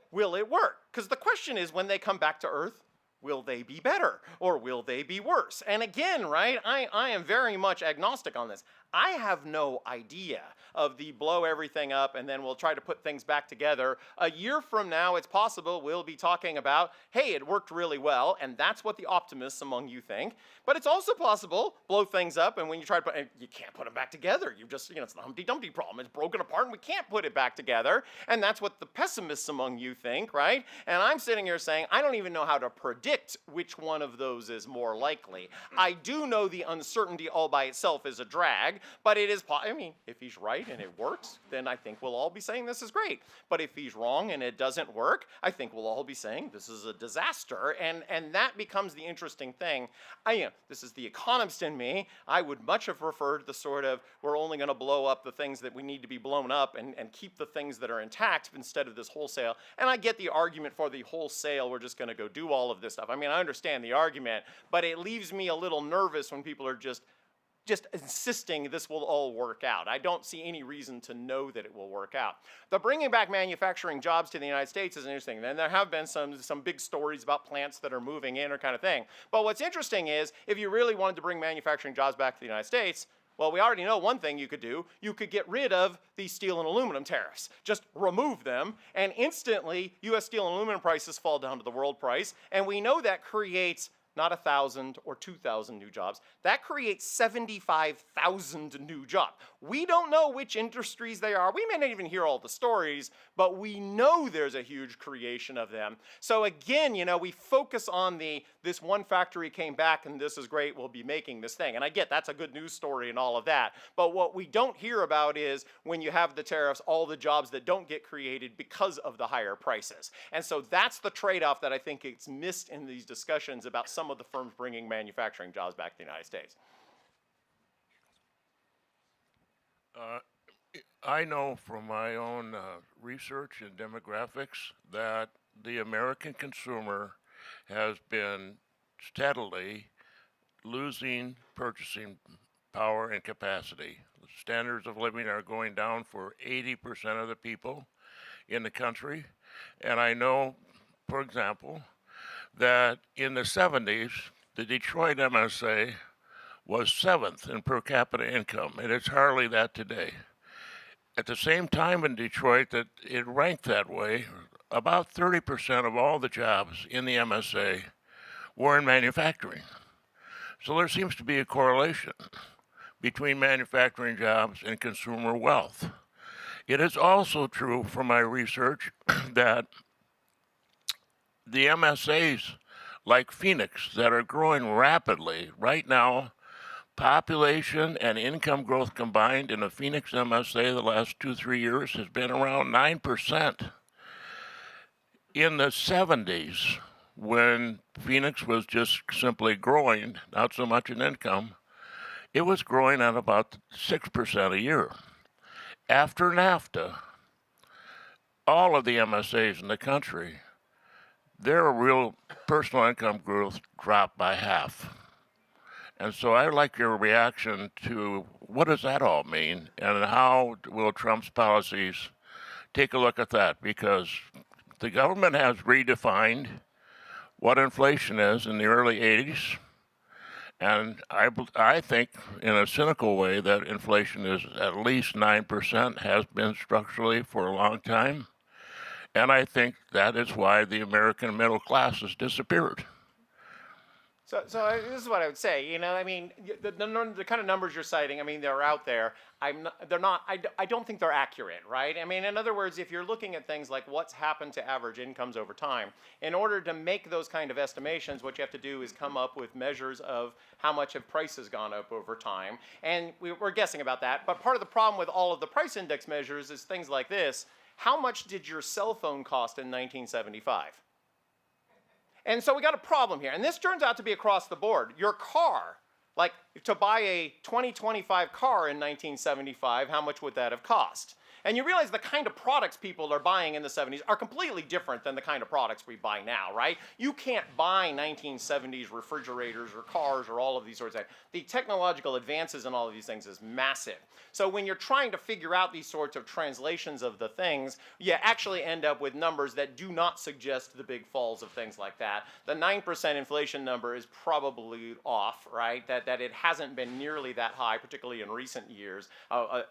Will it work? Because the question is, when they come back to earth, will they be better or will they be worse? And again, right, I am very much agnostic on this. I have no idea of the blow everything up and then we'll try to put things back together. A year from now, it's possible we'll be talking about, hey, it worked really well, and that's what the optimists among you think. But it's also possible, blow things up, and when you try to put, and you can't put them back together. You just, you know, it's the Humpty Dumpty problem. It's broken apart and we can't put it back together. And that's what the pessimists among you think, right? And I'm sitting here saying, I don't even know how to predict which one of those is more likely. I do know the uncertainty all by itself is a drag, but it is, I mean, if he's right and it works, then I think we'll all be saying this is great. But if he's wrong and it doesn't work, I think we'll all be saying this is a disaster. And that becomes the interesting thing. This is the economist in me. I would much have preferred the sort of, we're only going to blow up the things that we need to be blown up and keep the things that are intact instead of this wholesale. And I get the argument for the wholesale, we're just going to go do all of this stuff. I mean, I understand the argument, but it leaves me a little nervous when people are just insisting this will all work out. I don't see any reason to know that it will work out. The bringing back manufacturing jobs to the United States is interesting. And there have been some big stories about plants that are moving in or kind of thing. But what's interesting is, if you really wanted to bring manufacturing jobs back to the United States, well, we already know one thing you could do. You could get rid of these steel and aluminum tariffs. Just remove them, and instantly, U.S. steel and aluminum prices fall down to the world price. And we know that creates not 1,000 or 2,000 new jobs. That creates 75,000 new jobs. We don't know which industries they are. We may not even hear all the stories, but we know there's a huge creation of them. So again, you know, we focus on this one factory came back and this is great, we'll be making this thing. And I get that's a good news story and all of that. But what we don't hear about is when you have the tariffs, all the jobs that don't get created because of the higher prices. And so that's the trade-off that I think gets missed in these discussions about some of the firms bringing manufacturing jobs back to the United States. I know from my own research and demographics that the American consumer has been steadily losing purchasing power and capacity. The standards of living are going down for 80% of the people in the country. And I know, for example, that in the 70s, the Detroit MSA was 7th in per capita income, and it's hardly that today. At the same time in Detroit that it ranked that way, about 30% of all the jobs in the MSA were in manufacturing. So there seems to be a correlation between manufacturing jobs and consumer wealth. It is also true from my research that the MSAs like Phoenix that are growing rapidly right now, population and income growth combined in the Phoenix MSA the last 2-3 years has been around 9%. In the 70s, when Phoenix was just simply growing, not so much in income, it was growing at about 6% a year. After NAFTA, all of the MSAs in the country, their real personal income growth dropped by half. And so I'd like your reaction to what does that all mean, and how will Trump's policies take a look at that? Because the government has redefined what inflation is in the early 80s, and I think in a cynical way that inflation is at least 9%, has been structurally for a long time. And I think that is why the American middle class has disappeared. So this is what I would say. You know, I mean, the kind of numbers you're citing, I mean, they're out there. I don't think they're accurate, right? I mean, in other words, if you're looking at things like what's happened to average incomes over time, in order to make those kind of estimations, what you have to do is come up with measures of how much have prices gone up over time. And we're guessing about that. But part of the problem with all of the price index measures is things like this. How much did your cell phone cost in 1975? And so we got a problem here. And this turns out to be across the board. Your car, like to buy a 2025 car in 1975, how much would that have cost? And you realize the kind of products people are buying in the 70s are completely different than the kind of products we buy now, right? You can't buy 1970s refrigerators or cars or all of these sorts of things. The technological advances in all of these things is massive. So when you're trying to figure out these sorts of translations of the things, you actually end up with numbers that do not suggest the big falls of things like that. The 9% inflation number is probably off, right? That it hasn't been nearly that high, particularly in recent years,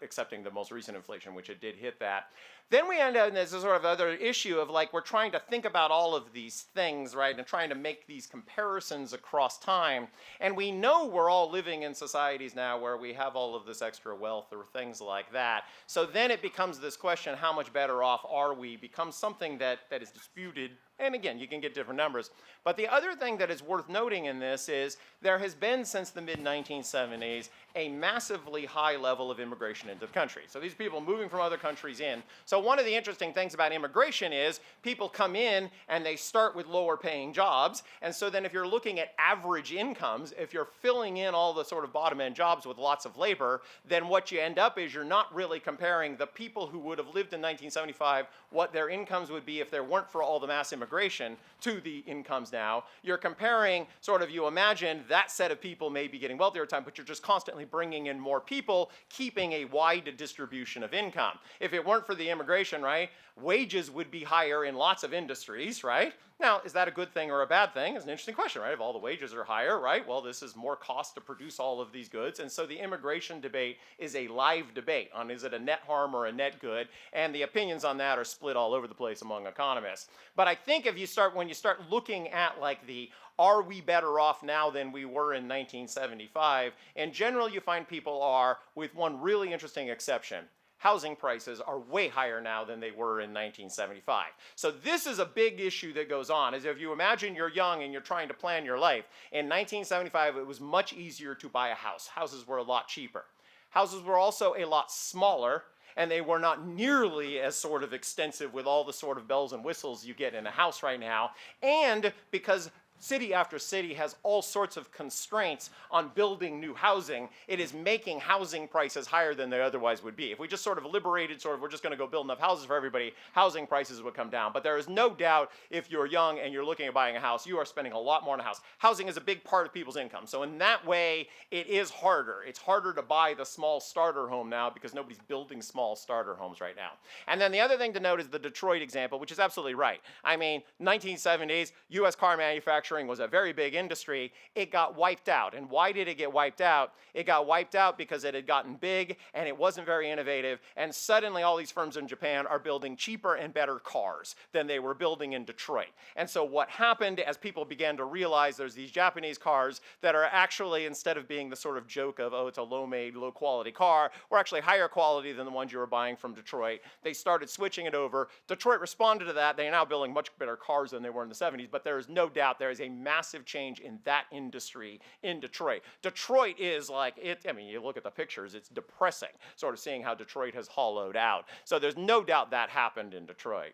excepting the most recent inflation, which it did hit that. Then we end up in this sort of other issue of like we're trying to think about all of these things, right, and trying to make these comparisons across time. And we know we're all living in societies now where we have all of this extra wealth or things like that. So then it becomes this question, how much better off are we, becomes something that is disputed. And again, you can get different numbers. But the other thing that is worth noting in this is there has been since the mid-1970s a massively high level of immigration into the country. So these people moving from other countries in. So one of the interesting things about immigration is people come in and they start with lower paying jobs. And so then if you're looking at average incomes, if you're filling in all the sort of bottom end jobs with lots of labor, then what you end up is you're not really comparing the people who would have lived in 1975, what their incomes would be if there weren't for all the mass immigration, to the incomes now. You're comparing sort of, you imagine that set of people may be getting wealthier at time, but you're just constantly bringing in more people, keeping a wide distribution of income. If it weren't for the immigration, right, wages would be higher in lots of industries, right? Now, is that a good thing or a bad thing? It's an interesting question, right? If all the wages are higher, right, well, this is more cost to produce all of these goods. And so the immigration debate is a live debate on is it a net harm or a net good? And the opinions on that are split all over the place among economists. But I think if you start, when you start looking at like the are we better off now than we were in 1975? In general, you find people are, with one really interesting exception. Housing prices are way higher now than they were in 1975. So this is a big issue that goes on, is if you imagine you're young and you're trying to plan your life. In 1975, it was much easier to buy a house. Houses were a lot cheaper. Houses were also a lot smaller, and they were not nearly as sort of extensive with all the sort of bells and whistles you get in a house right now. And because city after city has all sorts of constraints on building new housing, it is making housing prices higher than they otherwise would be. If we just sort of liberated, we're just going to go build enough houses for everybody, housing prices would come down. But there is no doubt if you're young and you're looking at buying a house, you are spending a lot more on a house. Housing is a big part of people's income. So in that way, it is harder. It's harder to buy the small starter home now because nobody's building small starter homes right now. And then the other thing to note is the Detroit example, which is absolutely right. I mean, 1970s, US car manufacturing was a very big industry. It got wiped out. And why did it get wiped out? It got wiped out because it had gotten big and it wasn't very innovative. And suddenly all these firms in Japan are building cheaper and better cars than they were building in Detroit. And so what happened as people began to realize there's these Japanese cars that are actually, instead of being the sort of joke of, oh, it's a low-made, low-quality car, were actually higher quality than the ones you were buying from Detroit. They started switching it over. Detroit responded to that. They are now building much better cars than they were in the 70s, but there is no doubt there is a massive change in that industry in Detroit. Detroit is like, I mean, you look at the pictures, it's depressing, sort of seeing how Detroit has hollowed out. So there's no doubt that happened in Detroit.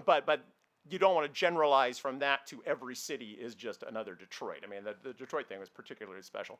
But you don't want to generalize from that to every city is just another Detroit. I mean, the Detroit thing was particularly special.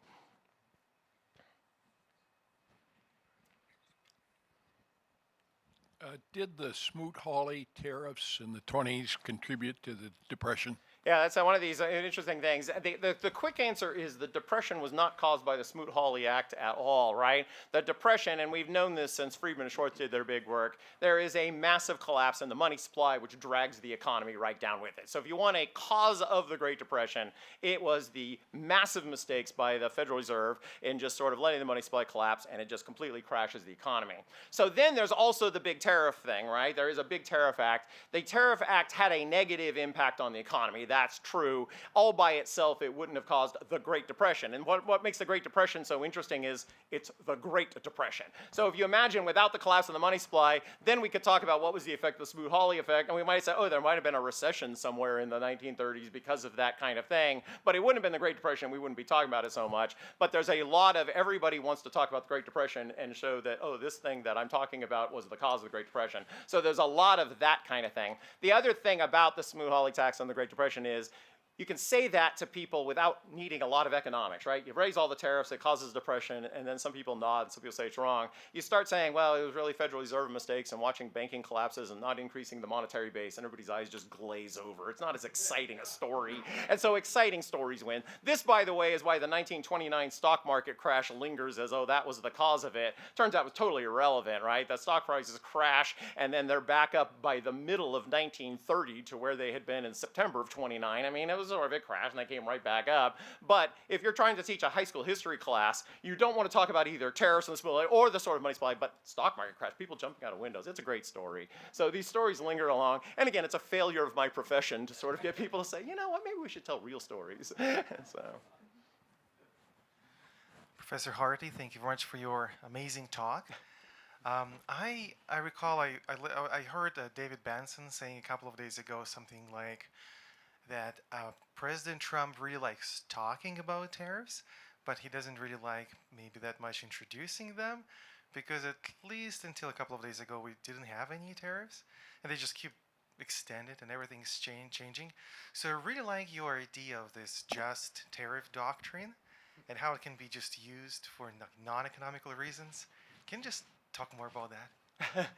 Did the Smoot-Hawley tariffs in the 20s contribute to the Depression? Yeah, that's one of these interesting things. The quick answer is the Depression was not caused by the Smoot-Hawley Act at all, right? The Depression, and we've known this since Friedman and Schwartz did their big work, there is a massive collapse in the money supply which drags the economy right down with it. So if you want a cause of the Great Depression, it was the massive mistakes by the Federal Reserve in just sort of letting the money supply collapse, and it just completely crashes the economy. So then there's also the big tariff thing, right? There is a big tariff act. The Tariff Act had a negative impact on the economy. That's true. All by itself, it wouldn't have caused the Great Depression. And what makes the Great Depression so interesting is it's the Great Depression. So if you imagine without the collapse of the money supply, then we could talk about what was the effect of the Smoot-Hawley effect, and we might say, oh, there might have been a recession somewhere in the 1930s because of that kind of thing, but it wouldn't have been the Great Depression. We wouldn't be talking about it so much. But there's a lot of, everybody wants to talk about the Great Depression and show that, oh, this thing that I'm talking about was the cause of the Great Depression. So there's a lot of that kind of thing. The other thing about the Smoot-Hawley tax on the Great Depression is you can say that to people without needing a lot of economics, right? You raise all the tariffs, it causes depression, and then some people nod, and some people say it's wrong. You start saying, well, it was really Federal Reserve mistakes and watching banking collapses and not increasing the monetary base, and everybody's eyes just glaze over. It's not as exciting a story, and so exciting stories win. This, by the way, is why the 1929 stock market crash lingers as though that was the cause of it. Turns out it was totally irrelevant, right? The stock prices crash, and then they're back up by the middle of 1930 to where they had been in September of 29. I mean, it was sort of, it crashed and they came right back up. But if you're trying to teach a high school history class, you don't want to talk about either tariffs and the supply or the sort of money supply, but stock market crash, people jumping out of windows. It's a great story. So these stories linger along. And again, it's a failure of my profession to sort of get people to say, you know what, maybe we should tell real stories. So. Professor Hartley, thank you very much for your amazing talk. I recall I heard David Benson saying a couple of days ago something like that President Trump really likes talking about tariffs, but he doesn't really like maybe that much introducing them, because at least until a couple of days ago we didn't have any tariffs, and they just keep extended and everything's changing. So I really like your idea of this just tariff doctrine and how it can be just used for non-economical reasons. Can you just talk more about that?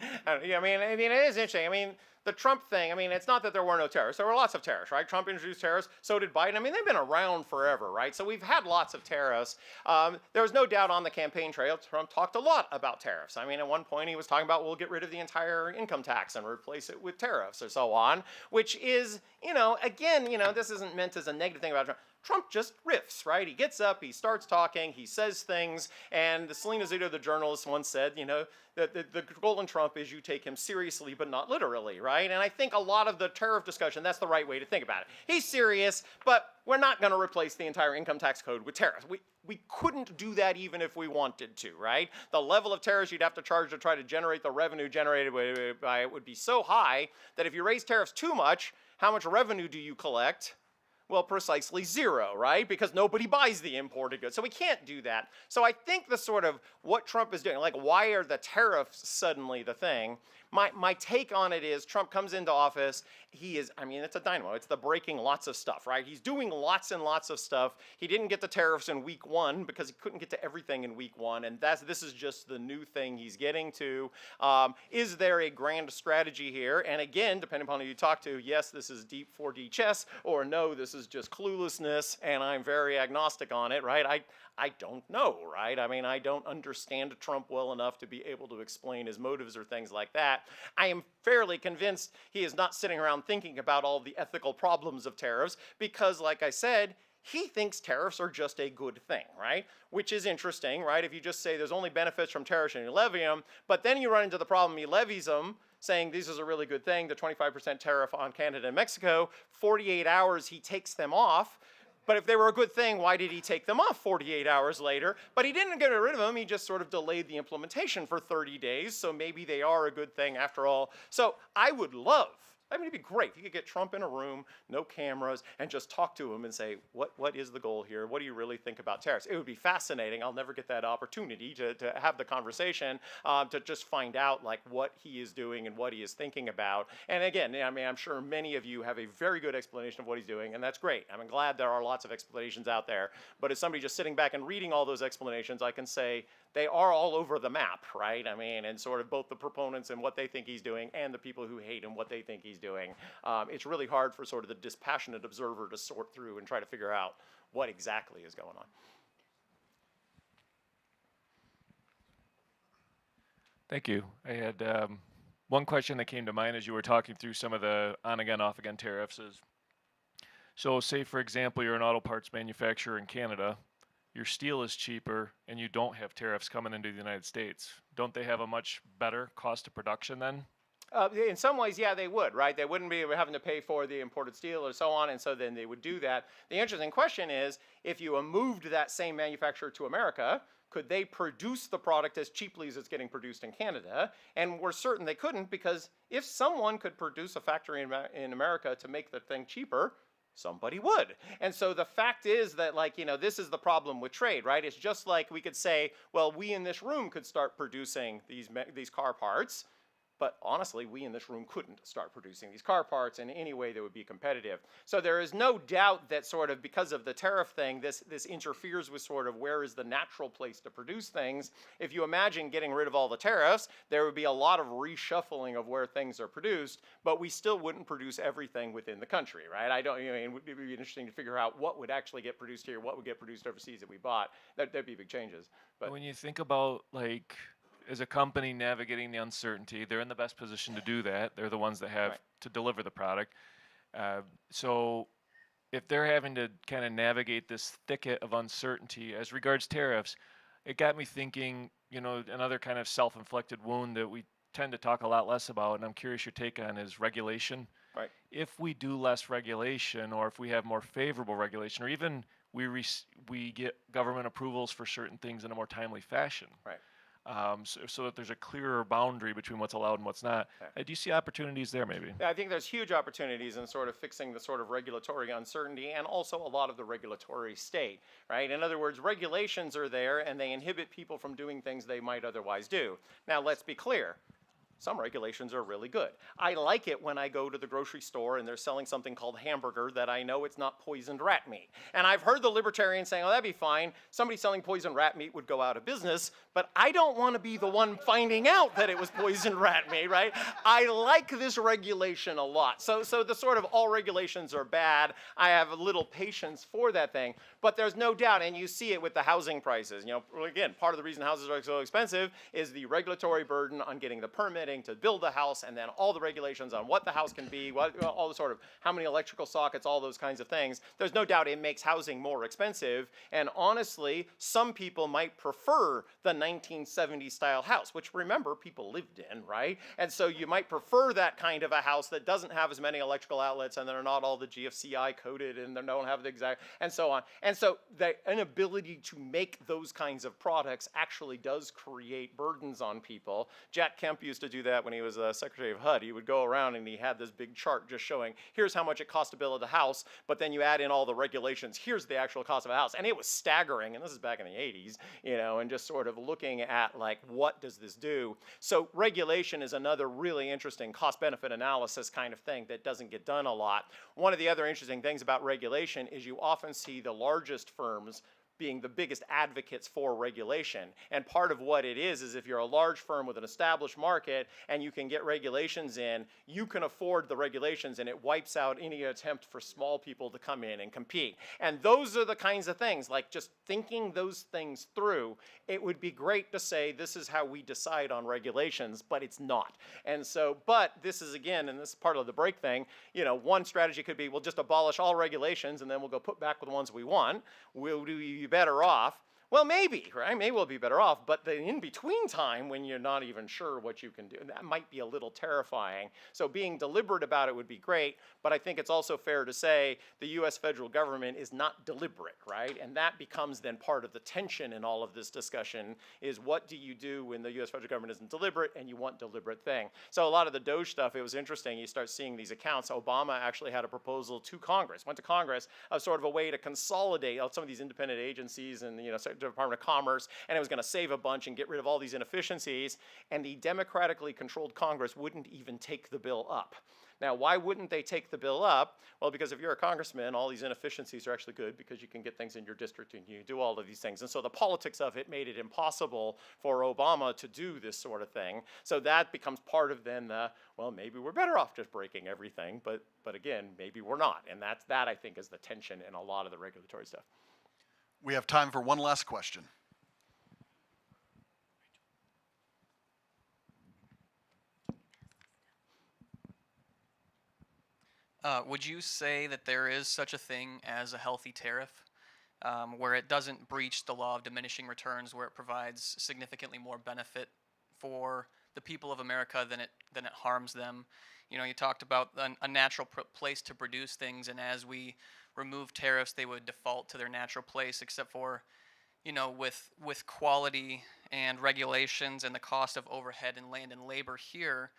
Yeah, I mean, it is interesting. I mean, the Trump thing, I mean, it's not that there were no tariffs. There were lots of tariffs, right? Trump introduced tariffs, so did Biden. I mean, they've been around forever, right? So we've had lots of tariffs. There was no doubt on the campaign trail, Trump talked a lot about tariffs. I mean, at one point he was talking about, we'll get rid of the entire income tax and replace it with tariffs or so on, which is, again, this isn't meant as a negative thing about Trump. Trump just riffs, right? He gets up, he starts talking, he says things, and Selena Zito, the journalist, once said, you know, that the goal in Trump is you take him seriously, but not literally, right? And I think a lot of the tariff discussion, that's the right way to think about it. He's serious, but we're not going to replace the entire income tax code with tariffs. We couldn't do that even if we wanted to, right? The level of tariffs you'd have to charge to try to generate the revenue generated by it would be so high that if you raise tariffs too much, how much revenue do you collect? Well, precisely zero, right? Because nobody buys the imported goods. So we can't do that. So I think the sort of what Trump is doing, like why are the tariffs suddenly the thing? My take on it is Trump comes into office, he is, I mean, it's a dynamo. It's the breaking lots of stuff, right? He's doing lots and lots of stuff. He didn't get the tariffs in week one because he couldn't get to everything in week one, and this is just the new thing he's getting to. Is there a grand strategy here? And again, depending upon who you talk to, yes, this is deep 4D chess, or no, this is just cluelessness, and I'm very agnostic on it, right? I don't know, right? I mean, I don't understand Trump well enough to be able to explain his motives or things like that. I am fairly convinced he is not sitting around thinking about all the ethical problems of tariffs because, like I said, he thinks tariffs are just a good thing, right? Which is interesting, right? If you just say there's only benefits from tariffs and you levy them, but then you run into the problem he levies them, saying this is a really good thing, the 25% tariff on Canada and Mexico, 48 hours he takes them off. But if they were a good thing, why did he take them off 48 hours later? But he didn't get rid of them. He just sort of delayed the implementation for 30 days. So maybe they are a good thing after all. So I would love, I mean, it'd be great if you could get Trump in a room, no cameras, and just talk to him and say, what is the goal here? What do you really think about tariffs? It would be fascinating. I'll never get that opportunity to have the conversation, to just find out like what he is doing and what he is thinking about. And again, I mean, I'm sure many of you have a very good explanation of what he's doing, and that's great. I'm glad there are lots of explanations out there. But as somebody just sitting back and reading all those explanations, I can say they are all over the map, right? I mean, and sort of both the proponents and what they think he's doing and the people who hate him, what they think he's doing. It's really hard for sort of the dispassionate observer to sort through and try to figure out what exactly is going on. Thank you. I had one question that came to mind as you were talking through some of the on-again, off-again tariffs is, so say, for example, you're an auto parts manufacturer in Canada, your steel is cheaper, and you don't have tariffs coming into the United States. Don't they have a much better cost of production then? In some ways, yeah, they would, right? They wouldn't be having to pay for the imported steel or so on, and so then they would do that. The interesting question is, if you moved that same manufacturer to America, could they produce the product as cheaply as it's getting produced in Canada? And we're certain they couldn't, because if someone could produce a factory in America to make the thing cheaper, somebody would. And so the fact is that, like, you know, this is the problem with trade, right? It's just like we could say, well, we in this room could start producing these car parts, but honestly, we in this room couldn't start producing these car parts in any way that would be competitive. So there is no doubt that sort of because of the tariff thing, this interferes with sort of where is the natural place to produce things. If you imagine getting rid of all the tariffs, there would be a lot of reshuffling of where things are produced, but we still wouldn't produce everything within the country, right? I mean, it would be interesting to figure out what would actually get produced here, what would get produced overseas that we bought. That'd be big changes. But when you think about, like, as a company navigating the uncertainty, they're in the best position to do that. They're the ones that have to deliver the product. So if they're having to kind of navigate this thicket of uncertainty as regards tariffs, it got me thinking, you know, another kind of self-inflicted wound that we tend to talk a lot less about, and I'm curious your take on, is regulation. Right. If we do less regulation, or if we have more favorable regulation, or even we get government approvals for certain things in a more timely fashion. Right. So that there's a clearer boundary between what's allowed and what's not. Do you see opportunities there, maybe? Yeah, I think there's huge opportunities in sort of fixing the sort of regulatory uncertainty and also a lot of the regulatory state, right? In other words, regulations are there and they inhibit people from doing things they might otherwise do. Now, let's be clear. Some regulations are really good. I like it when I go to the grocery store and they're selling something called hamburger that I know it's not poisoned rat meat. And I've heard the libertarians saying, oh, that'd be fine. Somebody selling poisoned rat meat would go out of business, but I don't want to be the one finding out that it was poisoned rat meat, right? I like this regulation a lot. So the sort of all regulations are bad. I have a little patience for that thing, but there's no doubt, and you see it with the housing prices. You know, again, part of the reason houses are so expensive is the regulatory burden on getting the permitting permitting to build the house, and then all the regulations on what the house can be, all the sort of how many electrical sockets, all those kinds of things. There's no doubt it makes housing more expensive. And honestly, some people might prefer the 1970s style house, which remember people lived in, right? And so you might prefer that kind of a house that doesn't have as many electrical outlets, and they're not all the GFCI coded, and they don't have the exact, and so on. And so the inability to make those kinds of products actually does create burdens on people. Jack Kemp used to do that when he was Secretary of HUD. He would go around and he had this big chart just showing, here's how much it costs to build a house, but then you add in all the regulations, here's the actual cost of a house. And it was staggering, and this is back in the 80s, you know, and just sort of looking at like, what does this do? So regulation is another really interesting cost-benefit analysis kind of thing that doesn't get done a lot. One of the other interesting things about regulation is you often see the largest firms being the biggest advocates for regulation. And part of what it is if you're a large firm with an established market and you can get regulations in, you can afford the regulations, and it wipes out any attempt for small people to come in and compete. And those are the kinds of things, like just thinking those things through. It would be great to say this is how we decide on regulations, but it's not. And so, but this is again, and this is part of the break thing, you know, one strategy could be, we'll just abolish all regulations and then we'll go put back with the ones we want. Will we be better off? Well, maybe, right? Maybe we'll be better off, but the in-between time when you're not even sure what you can do, that might be a little terrifying. So being deliberate about it would be great, but I think it's also fair to say the US federal government is not deliberate, right? And that becomes then part of the tension in all of this discussion is what do you do when the US federal government isn't deliberate and you want deliberate thing? So a lot of the Doge stuff, it was interesting. You start seeing these accounts. Obama actually had a proposal to Congress, went to Congress, of sort of a way to consolidate some of these independent agencies and, you know, Department of Commerce, and it was going to save a bunch and get rid of all these inefficiencies, and the democratically controlled Congress wouldn't even take the bill up. Now, why wouldn't they take the bill up? Well, because if you're a congressman, all these inefficiencies are actually good because you can get things in your district and you do all of these things. And so the politics of it made it impossible for Obama to do this sort of thing. So that becomes part of then the, well, maybe we're better off just breaking everything, but again, maybe we're not. And that I think is the tension in a lot of the regulatory stuff. We have time for one last question. Would you say that there is such a thing as a healthy tariff, where it doesn't breach the law of diminishing returns, where it provides significantly more benefit for the people of America than it harms them? You know, you talked about a natural place to produce things, and as we remove tariffs, they would default to their natural place, except for, you know, with quality and regulations and the cost of overhead and land and labor here,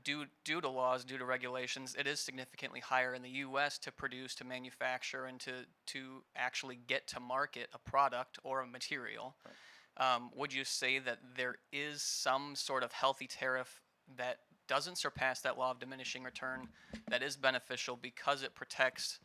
due to laws, due to regulations, it is significantly higher in the U.S. to produce, to manufacture, and to actually get to market a product or a material. Right. Would you say that there is some sort of healthy tariff that doesn't surpass that law of diminishing return, that is beneficial because it protects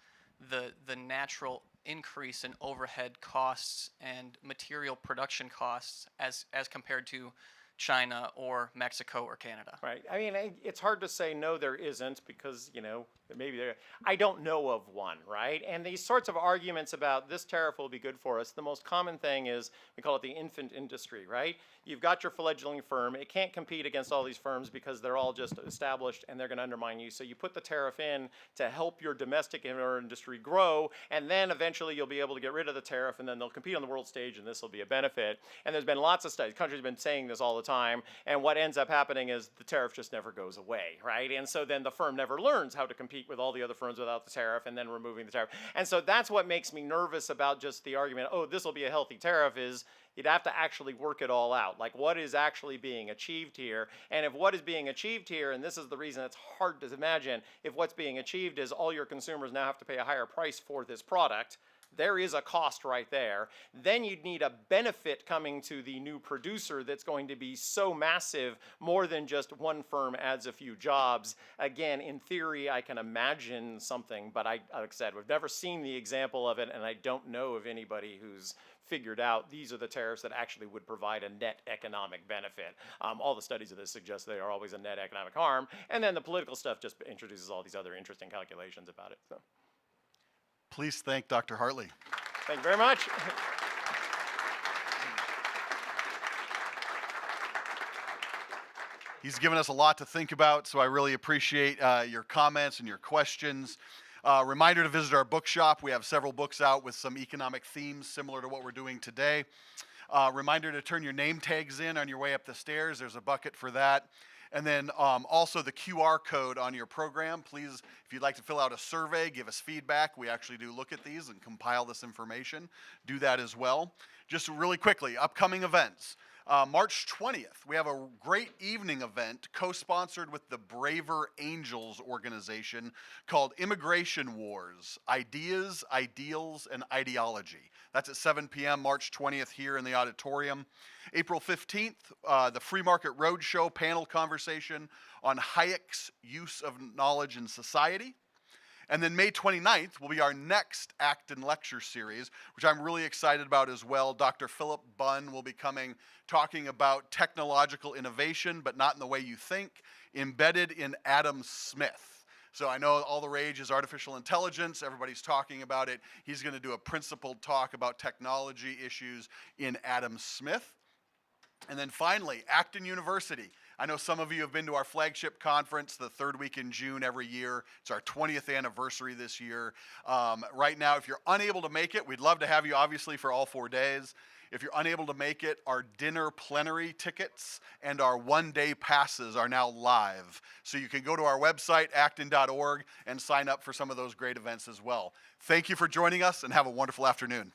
the natural increase in overhead costs and material production costs as compared to China or Mexico or Canada? Right. I mean, it's hard to say no, there isn't, because, you know, maybe there, I don't know of one, right? And these sorts of arguments about this tariff will be good for us, the most common thing is, we call it the infant industry, right? You've got your fledgling firm. It can't compete against all these firms because they're all just established and they're going to undermine you. So you put the tariff in to help your domestic industry grow, and then eventually you'll be able to get rid of the tariff, and then they'll compete on the world stage, and this will be a benefit. And there's been lots of studies. Countries have been saying this all the time, and what ends up happening is the tariff just never goes away, right? And so then the firm never learns how to compete with all the other firms without the tariff, and then removing the tariff. And so that's what makes me nervous about just the argument, oh, this will be a healthy tariff, is you'd have to actually work it all out. Like, what is actually being achieved here? And if what is being achieved here, and this is the reason it's hard to imagine, if what's being achieved is all your consumers now have to pay a higher price for this product, there is a cost right there. Then you'd need a benefit coming to the new producer that's going to be so massive, more than just one firm adds a few jobs. Again, in theory, I can imagine something, but like I said, we've never seen the example of it, and I don't know of anybody who's figured out these are the tariffs that actually would provide a net economic benefit. All the studies of this suggest they are always a net economic harm, and then the political stuff just introduces all these other interesting calculations about it. So. Please thank Dr. Hartley. Thank you very much. He's given us a lot to think about, so I really appreciate your comments and your questions. Reminder to visit our bookshop. We have several books out with some economic themes similar to what we're doing today. Reminder to turn your name tags in on your way up the stairs. There's a bucket for that. And then also the QR code on your program. Please, if you'd like to fill out a survey, give us feedback. We actually do look at these and compile this information. Do that as well. Just really quickly, upcoming events. March 20th, we have a great evening event co-sponsored with the Braver Angels organization called Immigration Wars, Ideas, Ideals, and Ideology. That's at 7 p.m. March 20th here in the auditorium. April 15th, the Free Market Roadshow panel conversation on Hayek's use of knowledge in society. And then May 29th will be our next Acton lecture series, which I'm really excited about as well. Dr. Philip Bunn will be coming, talking about technological innovation, but not in the way you think, embedded in Adam Smith. So I know all the rage is artificial intelligence. Everybody's talking about it. He's going to do a principled talk about technology issues in Adam Smith. And then finally, Acton University. I know some of you have been to our flagship conference the third week in June every year. It's our 20th anniversary this year. Right now, if you're unable to make it, we'd love to have you, obviously, for all 4 days. If you're unable to make it, our dinner plenary tickets and our one-day passes are now live. So you can go to our website, acton.org, and sign up for some of those great events as well. Thank you for joining us, and have a wonderful afternoon.